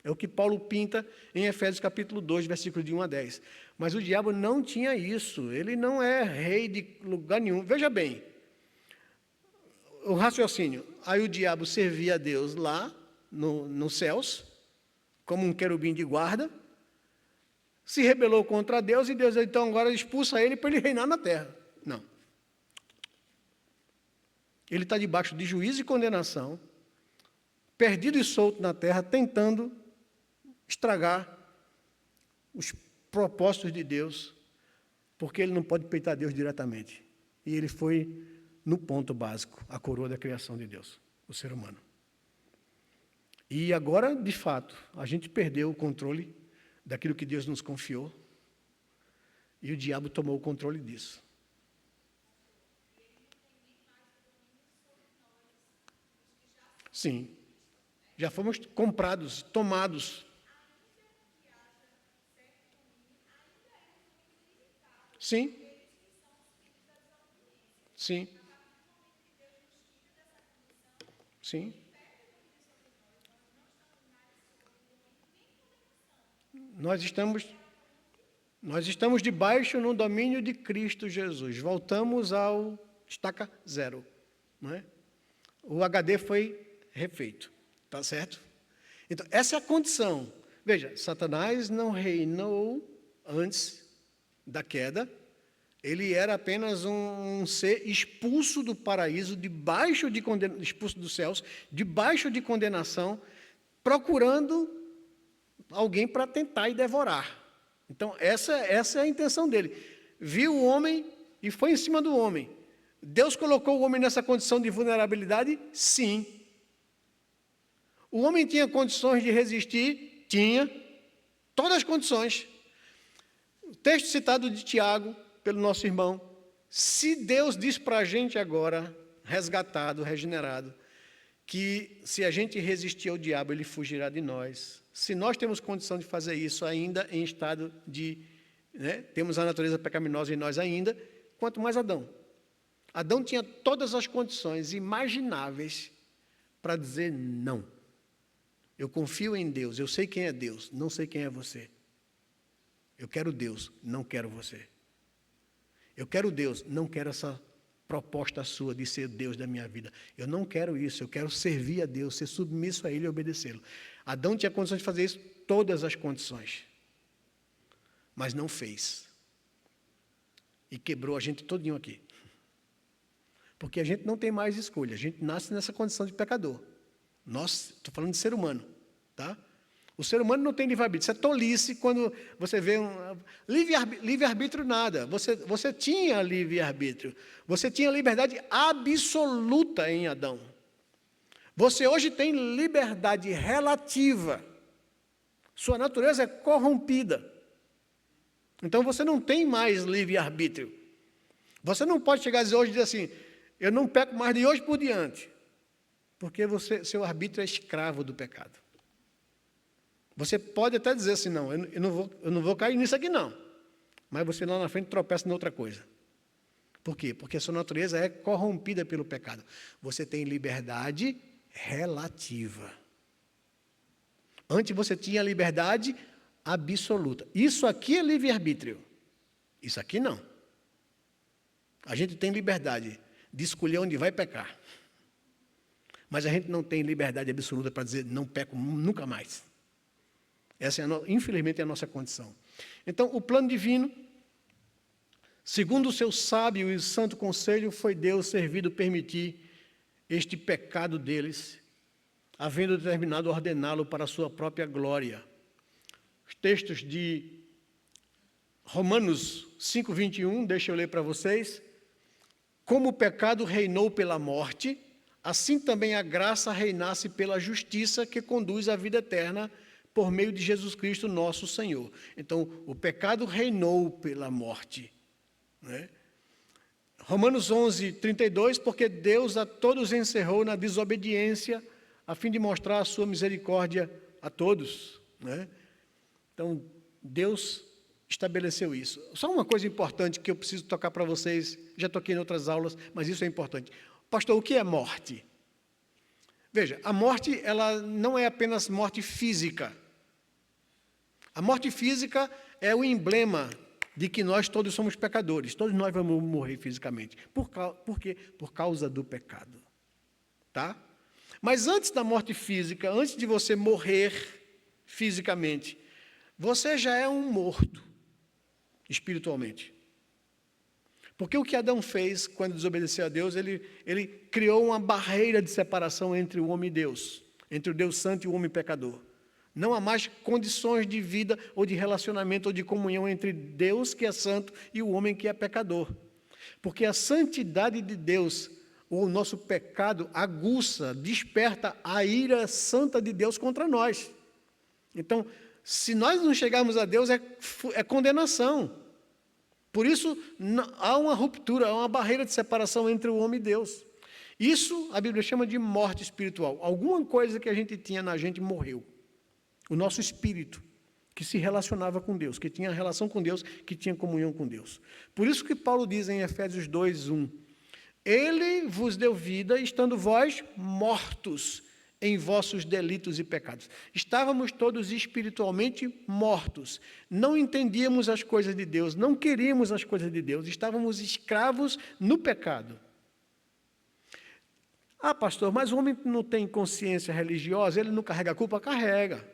É o que Paulo pinta em Efésios capítulo 2, versículos de 1 a 10. Mas o diabo não tinha isso, ele não é rei de lugar nenhum. Veja bem, o raciocínio, aí o diabo servia a Deus lá nos céus, como um querubim de guarda, se rebelou contra Deus e Deus então agora expulsa ele para ele reinar na terra. Não. Ele está debaixo de juízo e condenação, perdido e solto na terra, tentando estragar os propósitos de Deus, porque ele não pode peitar Deus diretamente. E ele foi no ponto básico, a coroa da criação de Deus, o ser humano. E agora, de fato, a gente perdeu o controle daquilo que Deus nos confiou, e o diabo tomou o controle disso. Sim, já fomos comprados, tomados. Sim, sim, sim. Nós estamos debaixo no domínio de Cristo Jesus. Voltamos ao estaca zero, não é? O HD foi refeito, tá certo? Então, essa é a condição. Veja, Satanás não reinou antes da queda, ele era apenas um ser expulso do paraíso, expulso dos céus, debaixo de condenação, procurando alguém para tentar e devorar. Então, essa é a intenção dele. Viu o homem e foi em cima do homem. Deus colocou o homem nessa condição de vulnerabilidade? Sim. O homem tinha condições de resistir? Tinha. Todas as condições. O texto citado de Tiago, pelo nosso irmão, se Deus diz para a gente agora, resgatado, regenerado, que se a gente resistir ao diabo, ele fugirá de nós. Se nós temos condição de fazer isso ainda em estado de... temos a natureza pecaminosa em nós ainda, quanto mais Adão. Adão tinha todas as condições imagináveis para dizer não. Eu confio em Deus, eu sei quem é Deus, não sei quem é você. Eu quero Deus, não quero você. Eu quero Deus, não quero essa proposta sua de ser Deus da minha vida. Eu não quero isso, eu quero servir a Deus, ser submisso a Ele e obedecê-lo. Adão tinha condições de fazer isso, todas as condições. Mas não fez. E quebrou a gente todinho aqui. Porque a gente não tem mais escolha, a gente nasce nessa condição de pecador. Nós, estou falando de ser humano, tá? O ser humano não tem livre-arbítrio. Isso é tolice quando você vê livre-arbítrio nada. Você tinha livre-arbítrio. Você tinha liberdade absoluta em Adão. Você hoje tem liberdade relativa. Sua natureza é corrompida. Então você não tem mais livre-arbítrio. Você não pode chegar hoje e dizer assim, eu não peco mais de hoje por diante. Porque seu arbítrio é escravo do pecado. Você pode até dizer assim, não, eu não vou cair nisso aqui não. Mas você lá na frente tropeça em outra coisa. Por quê? Porque a sua natureza é corrompida pelo pecado. Você tem liberdade relativa. Antes você tinha liberdade absoluta. Isso aqui é livre-arbítrio. Isso aqui não. A gente tem liberdade de escolher onde vai pecar. Mas a gente não tem liberdade absoluta para dizer, não peco nunca mais. Essa, infelizmente, é a nossa condição. Então, o plano divino, segundo o seu sábio e santo conselho, foi Deus servido permitir este pecado deles, havendo determinado ordená-lo para a sua própria glória. Os textos de Romanos 5:21, deixa eu ler para vocês. Como o pecado reinou pela morte, assim também a graça reinasse pela justiça que conduz à vida eterna por meio de Jesus Cristo, nosso Senhor. Então, o pecado reinou pela morte. Romanos 11:32, porque Deus a todos encerrou na desobediência, a fim de mostrar a sua misericórdia a todos. Então, Deus estabeleceu isso. Só uma coisa importante que eu preciso tocar para vocês, já toquei em outras aulas, mas isso é importante. Pastor, o que é morte? Veja, a morte, ela não é apenas morte física. A morte física é o emblema de que nós todos somos pecadores. Todos nós vamos morrer fisicamente. Por quê? Por causa do pecado. Tá? Mas antes da morte física, antes de você morrer fisicamente, você já é um morto espiritualmente. Porque o que Adão fez quando desobedeceu a Deus, ele criou uma barreira de separação entre o homem e Deus, entre o Deus santo e o homem pecador. Não há mais condições de vida ou de relacionamento ou de comunhão entre Deus, que é santo, e o homem que é pecador. Porque a santidade de Deus, ou o nosso pecado, aguça, desperta a ira santa de Deus contra nós. Então, se nós não chegarmos a Deus, é condenação. Por isso, há uma ruptura, há uma barreira de separação entre o homem e Deus. Isso a Bíblia chama de morte espiritual. Alguma coisa que a gente tinha na gente morreu. O nosso espírito, que se relacionava com Deus, que tinha relação com Deus, que tinha comunhão com Deus. Por isso que Paulo diz em Efésios 2:1, Ele vos deu vida, estando vós mortos em vossos delitos e pecados. Estávamos todos espiritualmente mortos. Não entendíamos as coisas de Deus, não queríamos as coisas de Deus, estávamos escravos no pecado. Ah, pastor, mas o homem não tem consciência religiosa, ele não carrega a culpa? Carrega.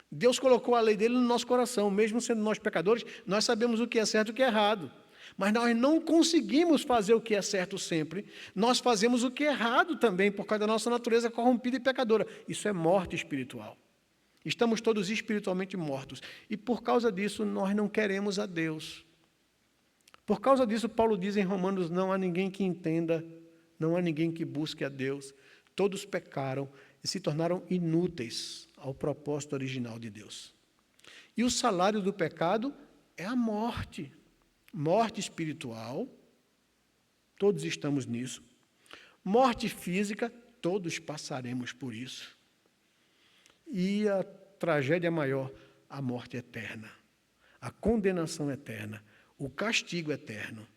Deus colocou a lei dele no nosso coração, mesmo sendo nós pecadores, nós sabemos o que é certo e o que é errado. Mas nós não conseguimos fazer o que é certo sempre, nós fazemos o que é errado também, por causa da nossa natureza corrompida e pecadora. Isso é morte espiritual. Estamos todos espiritualmente mortos. E por causa disso, nós não queremos a Deus. Por causa disso, Paulo diz em Romanos, não há ninguém que entenda, não há ninguém que busque a Deus. Todos pecaram e se tornaram inúteis ao propósito original de Deus. E o salário do pecado é a morte. Morte espiritual, todos estamos nisso. Morte física, todos passaremos por isso. E a tragédia maior, a morte eterna, a condenação eterna, o castigo eterno.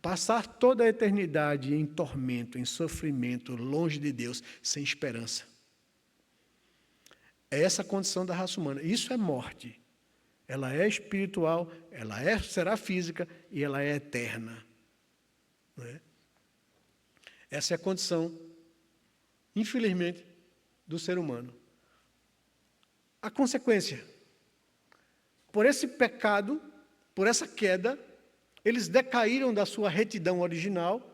Passar toda a eternidade em tormento, em sofrimento, longe de Deus, sem esperança. É essa a condição da raça humana. Isso é morte. Ela é espiritual, será física e ela é eterna. Não é? Essa é a condição, infelizmente, do ser humano. A consequência, por esse pecado, por essa queda, eles decaíram da sua retidão original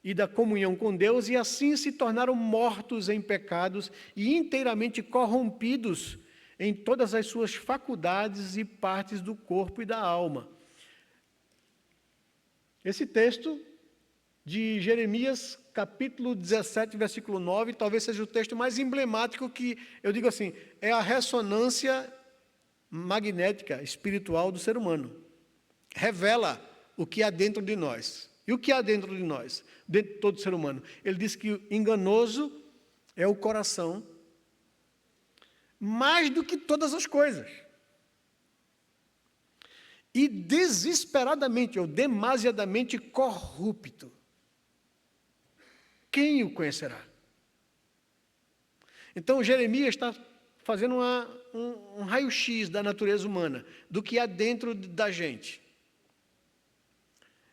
e da comunhão com Deus e assim se tornaram mortos em pecados e inteiramente corrompidos em todas as suas faculdades e partes do corpo e da alma. Esse texto de Jeremias, capítulo 17, versículo 9, talvez seja o texto mais emblemático que, eu digo assim, é a ressonância magnética, espiritual do ser humano. Revela o que há dentro de nós. E o que há dentro de nós? Dentro de todo ser humano. Ele diz que enganoso é o coração, mais do que todas as coisas. E desesperadamente ou demasiadamente corrupto. Quem o conhecerá? Então, Jeremias está fazendo um raio-x da natureza humana, do que há dentro da gente.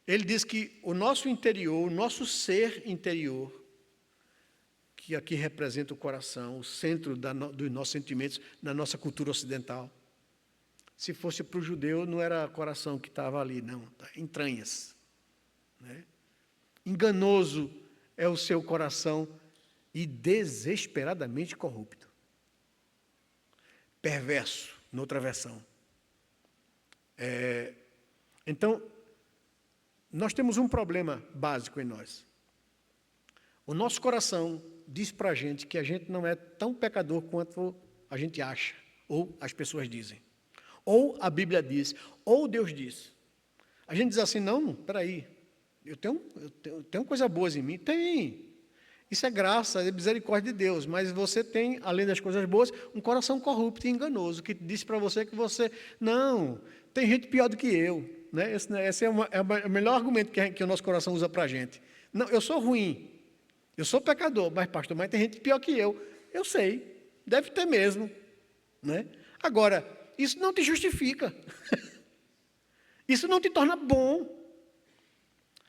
Ele diz que o nosso interior, o nosso ser interior, que aqui representa o coração, o centro dos nossos sentimentos, na nossa cultura ocidental. Se fosse para o judeu, não era coração que estava ali, não, entranhas. Né? Enganoso é o seu coração e desesperadamente corrupto. Perverso, noutra versão. Então, nós temos um problema básico em nós. O nosso coração diz para a gente que a gente não é tão pecador quanto a gente acha, ou as pessoas dizem. Ou a Bíblia diz, ou Deus diz. A gente diz assim, não, peraí, eu tenho coisas boas em mim. Tem. Isso é graça, é misericórdia de Deus. Mas você tem, além das coisas boas, um coração corrupto e enganoso, que diz para você que você... Não, tem gente pior do que eu. Né? Esse é o melhor argumento que o nosso coração usa para a gente. Não, eu sou ruim, eu sou pecador, mas pastor, mas tem gente pior que eu. Eu sei, deve ter mesmo. Né? Agora, isso não te justifica. Isso não te torna bom.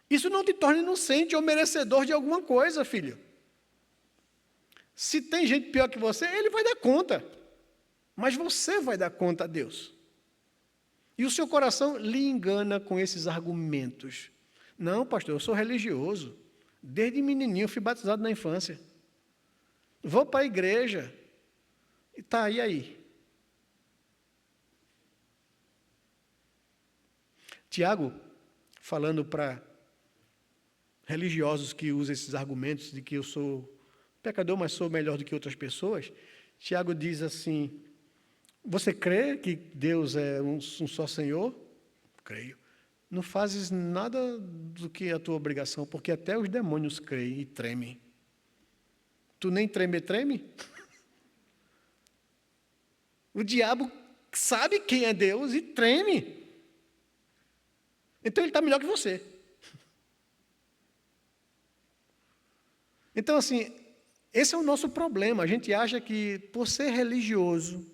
Isso não te torna inocente ou merecedor de alguma coisa, filho. Se tem gente pior que você, ele vai dar conta. Mas você vai dar conta a Deus. E o seu coração lhe engana com esses argumentos. Não, pastor, eu sou religioso. Desde menininho fui batizado na infância. Vou para a igreja. E tá, e aí? Tiago, falando para religiosos que usam esses argumentos de que eu sou pecador, mas sou melhor do que outras pessoas, Tiago diz assim, você crê que Deus é um só Senhor? Creio. Não fazes nada do que é a tua obrigação, porque até os demônios creem e tremem. Tu nem treme? O diabo sabe quem é Deus e treme. Então ele está melhor que você. Então, assim, esse é o nosso problema. A gente acha que, por ser religioso,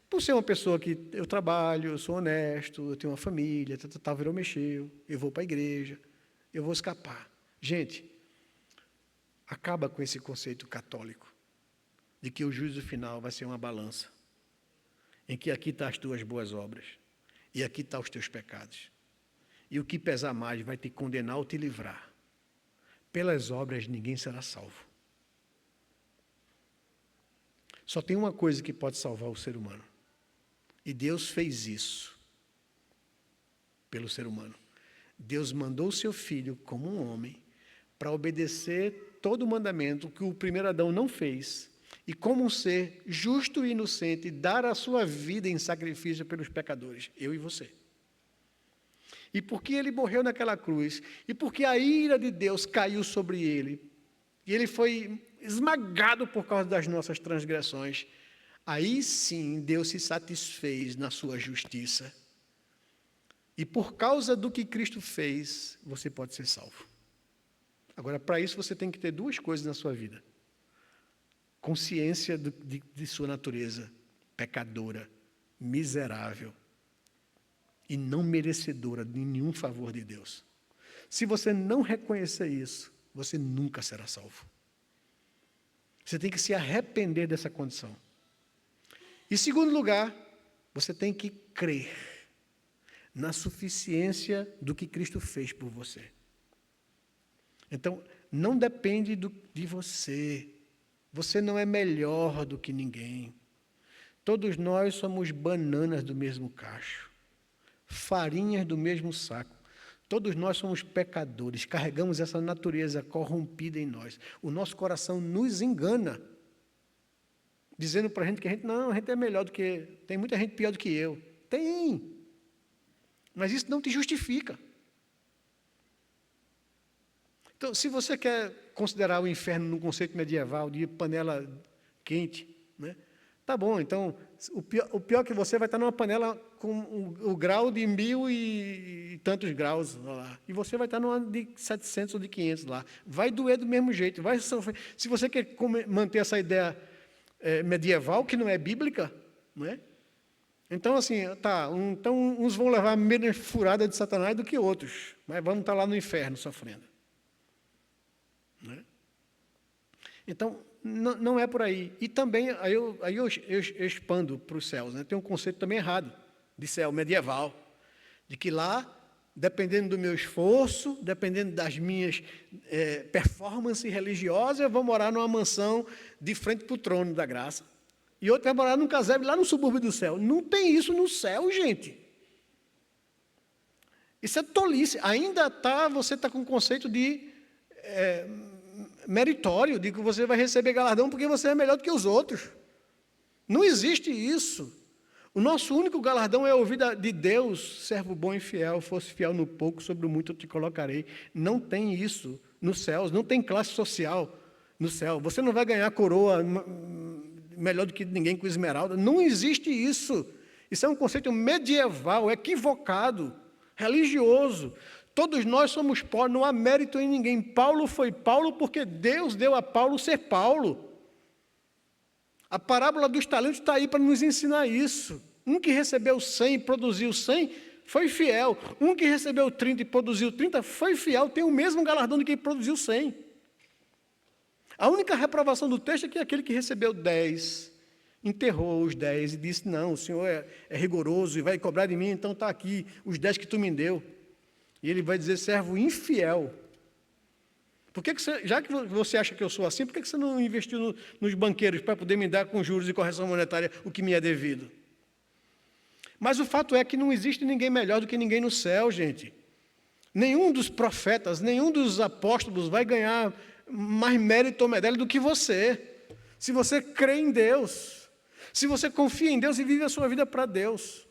por ser uma pessoa que eu trabalho, eu sou honesto, eu tenho uma família, virou, mexeu, eu vou para a igreja, eu vou escapar. Gente, acaba com esse conceito católico de que o juízo final vai ser uma balança, em que aqui estão as tuas boas obras e aqui estão os teus pecados. E o que pesar mais vai te condenar ou te livrar. Pelas obras ninguém será salvo. Só tem uma coisa que pode salvar o ser humano. E Deus fez isso. pelo ser humano. Deus mandou o seu Filho como um homem para obedecer todo o mandamento que o primeiro Adão não fez e como um ser justo e inocente dar a sua vida em sacrifício pelos pecadores, eu e você. E porque ele morreu naquela cruz, e porque a ira de Deus caiu sobre ele, e ele foi esmagado por causa das nossas transgressões, aí sim Deus se satisfez na sua justiça. E por causa do que Cristo fez, você pode ser salvo. Agora, para isso você tem que ter duas coisas na sua vida. Consciência de sua natureza pecadora, miserável e não merecedora de nenhum favor de Deus. Se você não reconhecer isso, você nunca será salvo. Você tem que se arrepender dessa condição. Em segundo lugar, você tem que crer na suficiência do que Cristo fez por você. Então, não depende de você. Você não é melhor do que ninguém. Todos nós somos bananas do mesmo cacho, farinhas do mesmo saco. Todos nós somos pecadores, carregamos essa natureza corrompida em nós. O nosso coração nos engana, dizendo para a gente que a gente é melhor do que... Tem muita gente pior do que eu. Tem! Mas isso não te justifica. Então, se você quer considerar o inferno num conceito medieval de panela quente, né? Tá bom, então, o pior que você vai estar numa panela com o grau de 1000 e tantos graus lá, e você vai estar numa de 700 ou de 500 lá. Vai doer do mesmo jeito, vai sofrer. Se você quer manter essa ideia medieval, que não é bíblica, não é? Então, assim, então uns vão levar menos furada de Satanás do que outros, mas vamos estar lá no inferno sofrendo. Né? Então, não é por aí. E também, aí eu expando para os céus. Né? Tem um conceito também errado de céu medieval, de que lá, dependendo do meu esforço, dependendo das minhas performances religiosas, eu vou morar numa mansão de frente para o trono da graça. E outro vai morar num casebre lá no subúrbio do céu. Não tem isso no céu, gente. Isso é tolice. Você está com o conceito de meritório, de que você vai receber galardão porque você é melhor do que os outros. Não existe isso. O nosso único galardão é ouvir de Deus, servo bom e fiel, fosse fiel no pouco, sobre o muito eu te colocarei. Não tem isso nos céus, não tem classe social no céu. Você não vai ganhar coroa melhor do que ninguém com esmeralda. Não existe isso. Isso é um conceito medieval, equivocado, religioso. Todos nós somos pobres, não há mérito em ninguém. Paulo foi Paulo porque Deus deu a Paulo ser Paulo. A parábola dos talentos está aí para nos ensinar isso. Um que recebeu 100 e produziu 100, foi fiel. Um que recebeu 30 e produziu 30, foi fiel, tem o mesmo galardão de quem produziu 100. A única reprovação do texto é que aquele que recebeu 10, enterrou os 10 e disse, não, o Senhor é rigoroso e vai cobrar de mim, então está aqui os 10 que tu me deu. E ele vai dizer, servo infiel. Já que você acha que eu sou assim, por que você não investiu nos banqueiros para poder me dar com juros e correção monetária o que me é devido? Mas o fato é que não existe ninguém melhor do que ninguém no céu, gente. Nenhum dos profetas, nenhum dos apóstolos vai ganhar mais mérito ou medalha do que você. Se você crê em Deus, se você confia em Deus e vive a sua vida para Deus.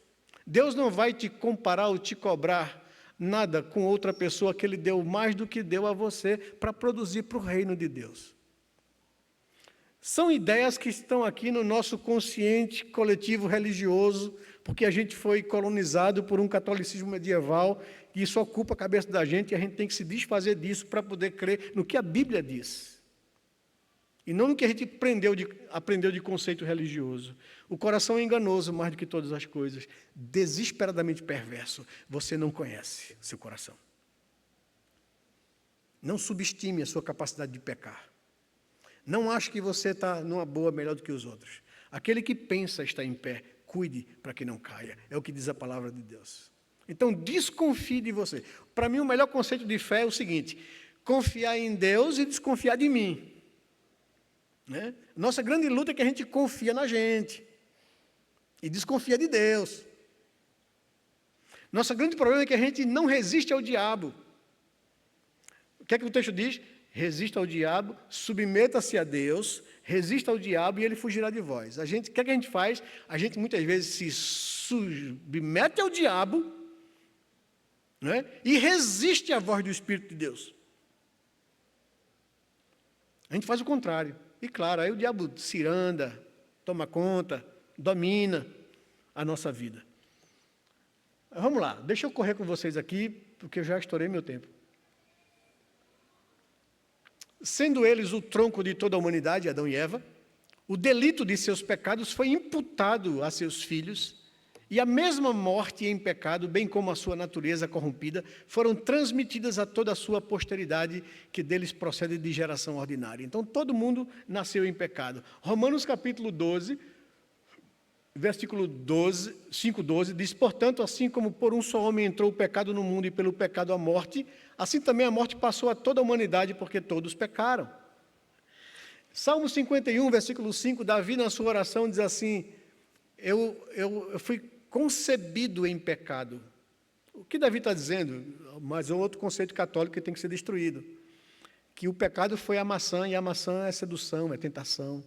Deus não vai te comparar ou te cobrar nada com outra pessoa que Ele deu mais do que deu a você para produzir para o reino de Deus. São ideias que estão aqui no nosso consciente coletivo religioso, porque a gente foi colonizado por um catolicismo medieval, e isso ocupa a cabeça da gente, e a gente tem que se desfazer disso para poder crer no que a Bíblia diz. E não no que a gente aprendeu de conceito religioso. O coração é enganoso mais do que todas as coisas, desesperadamente perverso. Você não conhece seu coração. Não subestime a sua capacidade de pecar. Não ache que você está numa boa melhor do que os outros. Aquele que pensa está em pé, cuide para que não caia. É o que diz a palavra de Deus. Então, desconfie de você. Para mim, o melhor conceito de fé é o seguinte: confiar em Deus e desconfiar de mim. Né? Nossa grande luta é que a gente confia na gente e desconfia de Deus. Nosso grande problema é que a gente não resiste ao diabo. O que é que o texto diz? Resista ao diabo, submeta-se a Deus, resista ao diabo e ele fugirá de vós. O que é que a gente faz? A gente muitas vezes se submete ao diabo, né, e resiste à voz do Espírito de Deus. A gente faz o contrário. E claro, aí o diabo ciranda, toma conta, domina a nossa vida. Vamos lá, deixa eu correr com vocês aqui, porque eu já estourei meu tempo. Sendo eles o tronco de toda a humanidade, Adão e Eva, o delito de seus pecados foi imputado a seus filhos, e a mesma morte em pecado, bem como a sua natureza corrompida, foram transmitidas a toda a sua posteridade, que deles procede de geração ordinária. Então, todo mundo nasceu em pecado. Romanos capítulo 12, versículo 5:12, diz: portanto, assim como por um só homem entrou o pecado no mundo e pelo pecado a morte, assim também a morte passou a toda a humanidade, porque todos pecaram. Salmo 51, versículo 5, Davi na sua oração diz assim: eu fui concebido em pecado. O que Davi está dizendo? Mas é outro conceito católico que tem que ser destruído. Que o pecado foi a maçã, e a maçã é sedução, é tentação.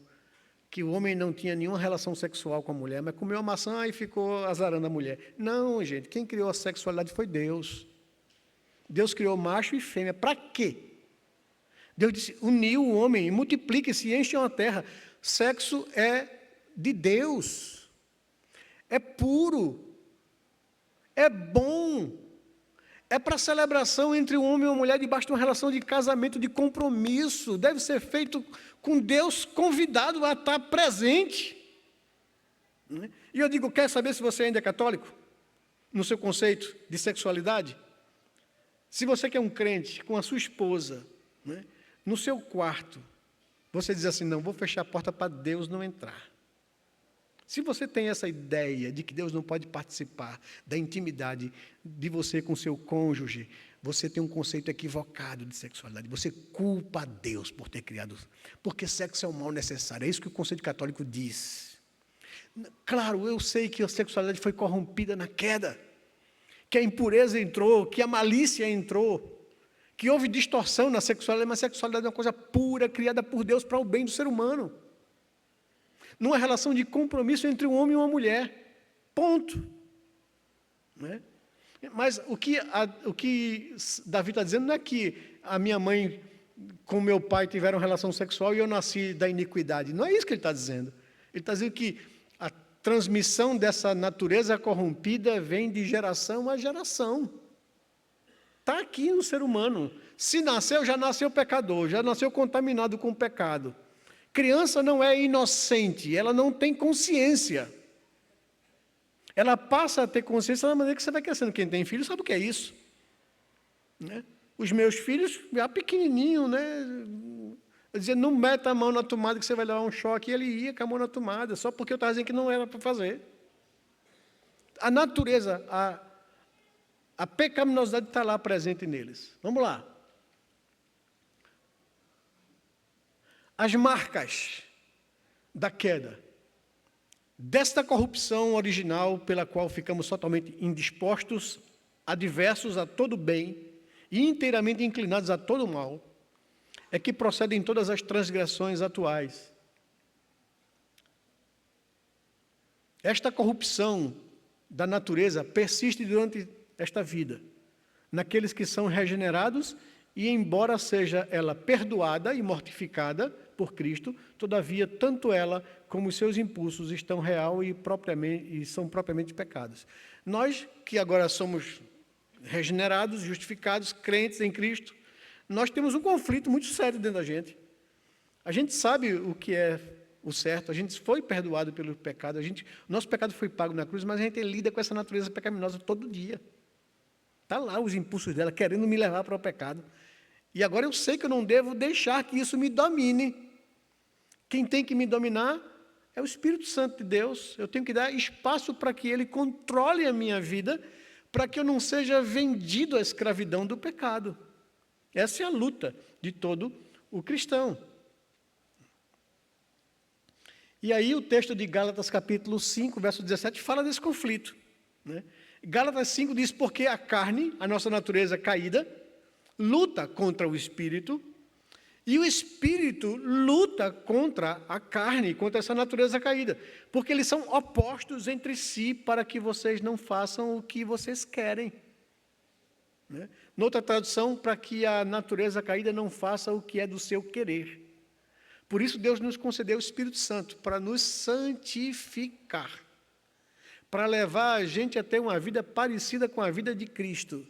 Que o homem não tinha nenhuma relação sexual com a mulher, mas comeu a maçã e ficou azarando a mulher. Não, gente, quem criou a sexualidade foi Deus. Deus criou macho e fêmea. Para quê? Deus disse, uniu o homem, multiplique-se e enchem a terra. Sexo é de Deus. É puro. É bom. É para celebração entre um homem e uma mulher debaixo de uma relação de casamento, de compromisso. Deve ser feito com Deus convidado a estar presente. E eu digo, quer saber se você ainda é católico? No seu conceito de sexualidade? Se você que é um crente com a sua esposa, né, no seu quarto, você diz assim, não, vou fechar a porta para Deus não entrar. Se você tem essa ideia de que Deus não pode participar da intimidade de você com seu cônjuge, você tem um conceito equivocado de sexualidade. Você culpa a Deus por ter criado. Porque sexo é um mal necessário. É isso que o conceito católico diz. Claro, eu sei que a sexualidade foi corrompida na queda, que a impureza entrou, que a malícia entrou, que houve distorção na sexualidade, mas a sexualidade é uma coisa pura, criada por Deus para o bem do ser humano. Numa relação de compromisso entre um homem e uma mulher. Ponto. Né? Mas o que Davi está dizendo não é que a minha mãe com meu pai tiveram relação sexual e eu nasci da iniquidade. Não é isso que ele está dizendo. Ele está dizendo que a transmissão dessa natureza corrompida vem de geração a geração. Está aqui no ser humano. Se nasceu, já nasceu pecador, já nasceu contaminado com o pecado. Criança não é inocente, ela não tem consciência. Ela passa a ter consciência da maneira que você vai crescendo. Quem tem filho sabe o que é isso. Né? Os meus filhos, já pequenininho, né? Eu dizia, não meta a mão na tomada que você vai levar um choque. E ele ia com a mão na tomada, só porque eu estava dizendo que não era para fazer. A natureza, a pecaminosidade está lá presente neles. Vamos lá. As marcas da queda, desta corrupção original pela qual ficamos totalmente indispostos, adversos a todo bem e inteiramente inclinados a todo mal, é que procedem todas as transgressões atuais. Esta corrupção da natureza persiste durante esta vida, naqueles que são regenerados e, embora seja ela perdoada e mortificada por Cristo, todavia, tanto ela como os seus impulsos estão real e são propriamente pecados. Nós, que agora somos regenerados, justificados, crentes em Cristo, nós temos um conflito muito sério dentro da gente. A gente sabe o que é o certo, a gente foi perdoado pelo pecado, nosso pecado foi pago na cruz, mas a gente lida com essa natureza pecaminosa todo dia. Está lá os impulsos dela, querendo me levar para o pecado. E agora eu sei que eu não devo deixar que isso me domine. Quem tem que me dominar é o Espírito Santo de Deus. Eu tenho que dar espaço para que Ele controle a minha vida, para que eu não seja vendido à escravidão do pecado. Essa é a luta de todo o cristão. E aí o texto de Gálatas capítulo 5, verso 17, fala desse conflito. né? Gálatas 5 diz, porque a carne, a nossa natureza caída, luta contra o espírito, e o espírito luta contra a carne, contra essa natureza caída, porque eles são opostos entre si para que vocês não façam o que vocês querem. Né? Noutra tradução, para que a natureza caída não faça o que é do seu querer. Por isso Deus nos concedeu o Espírito Santo, para nos santificar, para levar a gente a ter uma vida parecida com a vida de Cristo,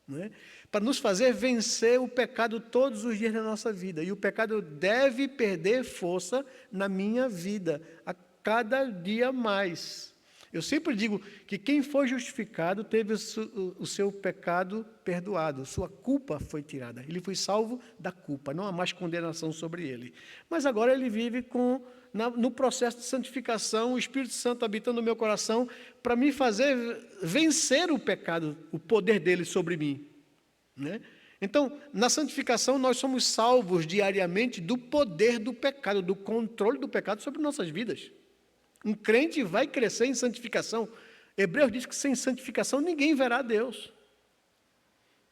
né? Para nos fazer vencer o pecado todos os dias da nossa vida. E o pecado deve perder força na minha vida, a cada dia mais. Eu sempre digo que quem foi justificado teve o seu pecado perdoado, sua culpa foi tirada. Ele foi salvo da culpa, não há mais condenação sobre ele. Mas agora ele vive no processo de santificação, o Espírito Santo habitando no meu coração, para me fazer vencer o pecado, o poder dele sobre mim. Né? Então, na santificação, nós somos salvos diariamente do poder do pecado, do controle do pecado sobre nossas vidas. Um crente vai crescer em santificação. Hebreus diz que sem santificação ninguém verá a Deus.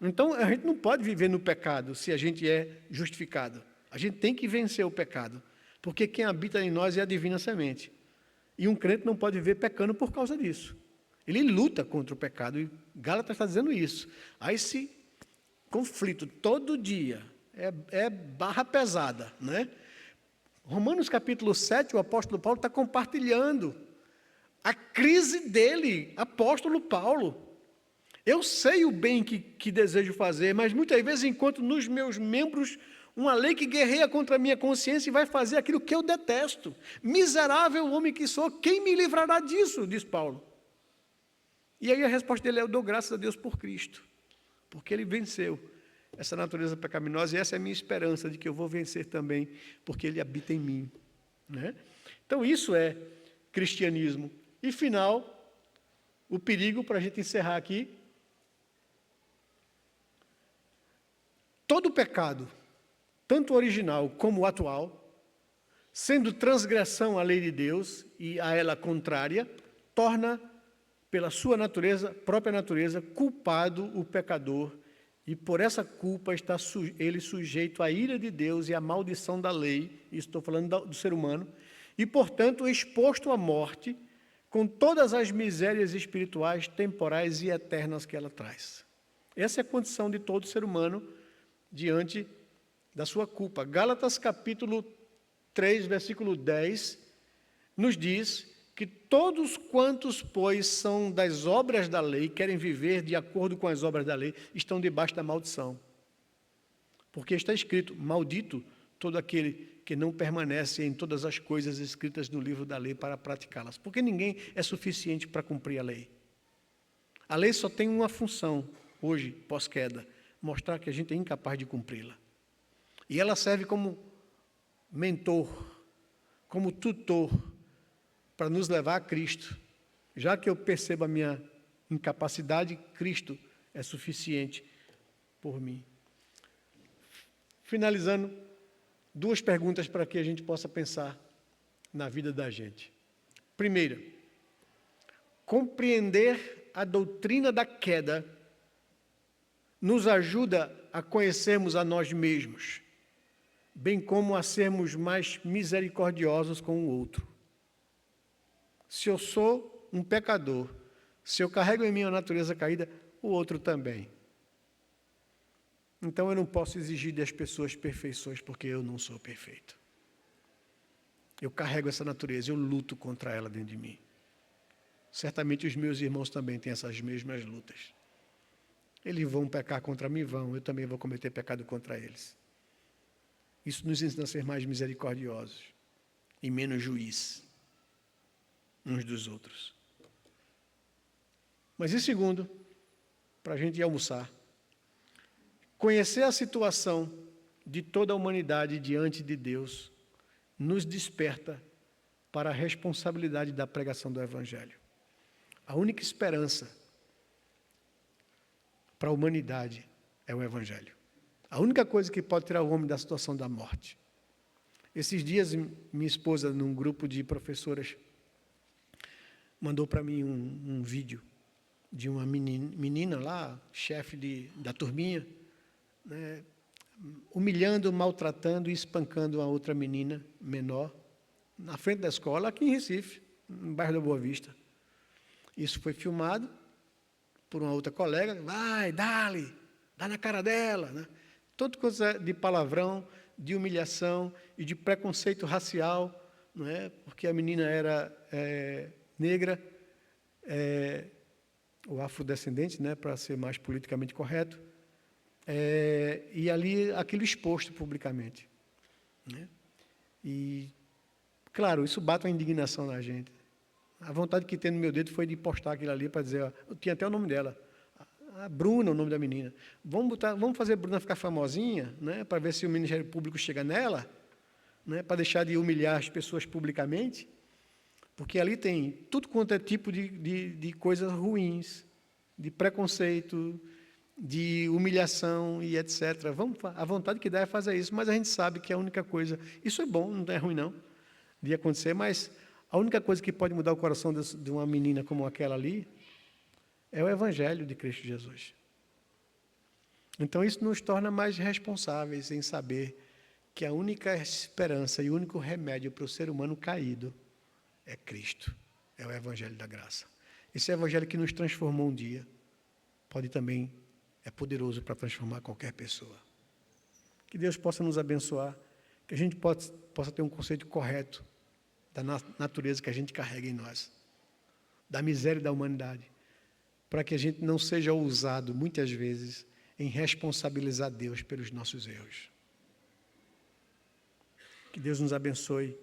Então, a gente não pode viver no pecado se a gente é justificado. A gente tem que vencer o pecado, porque quem habita em nós é a divina semente. E um crente não pode viver pecando por causa disso. Ele luta contra o pecado, e Gálatas está dizendo isso. Aí esse conflito todo dia é barra pesada, né? Romanos capítulo 7, o apóstolo Paulo está compartilhando a crise dele, apóstolo Paulo. Eu sei o bem que desejo fazer, mas muitas vezes encontro nos meus membros uma lei que guerreia contra a minha consciência e vai fazer aquilo que eu detesto. Miserável homem que sou, quem me livrará disso? Diz Paulo. E aí a resposta dele é: eu dou graças a Deus por Cristo, porque ele venceu essa natureza pecaminosa, e essa é a minha esperança de que eu vou vencer também, porque ele habita em mim. Né? Então isso é cristianismo. E final, o perigo, para a gente encerrar aqui: todo pecado, tanto o original como o atual, sendo transgressão à lei de Deus e a ela contrária, torna, pela sua natureza, própria natureza, culpado o pecador, e por essa culpa está ele sujeito à ira de Deus e à maldição da lei, isso estou falando do ser humano, e, portanto, exposto à morte, com todas as misérias espirituais, temporais e eternas que ela traz. Essa é a condição de todo ser humano diante da sua culpa. Gálatas capítulo 3, versículo 10, nos diz que todos quantos, pois, são das obras da lei, querem viver de acordo com as obras da lei, estão debaixo da maldição. Porque está escrito: maldito todo aquele que não permanece em todas as coisas escritas no livro da lei para praticá-las. Porque ninguém é suficiente para cumprir a lei. A lei só tem uma função, hoje, pós-queda: mostrar que a gente é incapaz de cumpri-la. E ela serve como mentor, como tutor, para nos levar a Cristo. Já que eu percebo a minha incapacidade, Cristo é suficiente por mim. Finalizando, duas perguntas para que a gente possa pensar na vida da gente. Primeira, compreender a doutrina da queda nos ajuda a conhecermos a nós mesmos, bem como a sermos mais misericordiosos com o outro. Se eu sou um pecador, se eu carrego em mim a natureza caída, o outro também. Então eu não posso exigir das pessoas perfeições, porque eu não sou perfeito. Eu carrego essa natureza, eu luto contra ela dentro de mim. Certamente os meus irmãos também têm essas mesmas lutas. Eles vão pecar contra mim, eu também vou cometer pecado contra eles. Isso nos ensina a ser mais misericordiosos e menos juiz uns dos outros. Mas em segundo, para a gente ir almoçar, conhecer a situação de toda a humanidade diante de Deus nos desperta para a responsabilidade da pregação do Evangelho. A única esperança para a humanidade é o Evangelho. A única coisa que pode tirar o homem da situação da morte. Esses dias, minha esposa, num grupo de professoras, mandou para mim um vídeo de uma menina lá, chefe da turminha, né, humilhando, maltratando e espancando uma outra menina menor, na frente da escola, aqui em Recife, no bairro da Boa Vista. Isso foi filmado por uma outra colega, vai, dá na cara dela, né? Tudo coisa de palavrão, de humilhação e de preconceito racial, não é? Porque a menina era negra, ou afrodescendente, né, para ser mais politicamente correto, e ali aquilo exposto publicamente, né? E, claro, isso bate uma indignação na gente. A vontade que tem no meu dedo foi de postar aquilo ali para dizer, ó, eu tinha até o nome dela, a Bruna, o nome da menina. Vamos fazer a Bruna ficar famosinha, né, para ver se o Ministério Público chega nela, né, para deixar de humilhar as pessoas publicamente, porque ali tem tudo quanto é tipo de coisas ruins, de preconceito, de humilhação e etc. A vontade que dá é fazer isso, mas a gente sabe que a única coisa, isso é bom, não é ruim não, de acontecer, mas a única coisa que pode mudar o coração de uma menina como aquela ali é o Evangelho de Cristo Jesus. Então isso nos torna mais responsáveis em saber que a única esperança e o único remédio para o ser humano caído é Cristo, é o Evangelho da graça. Esse Evangelho que nos transformou um dia, é poderoso para transformar qualquer pessoa. Que Deus possa nos abençoar, que a gente possa ter um conceito correto da natureza que a gente carrega em nós, da miséria da humanidade, para que a gente não seja ousado, muitas vezes, em responsabilizar Deus pelos nossos erros. Que Deus nos abençoe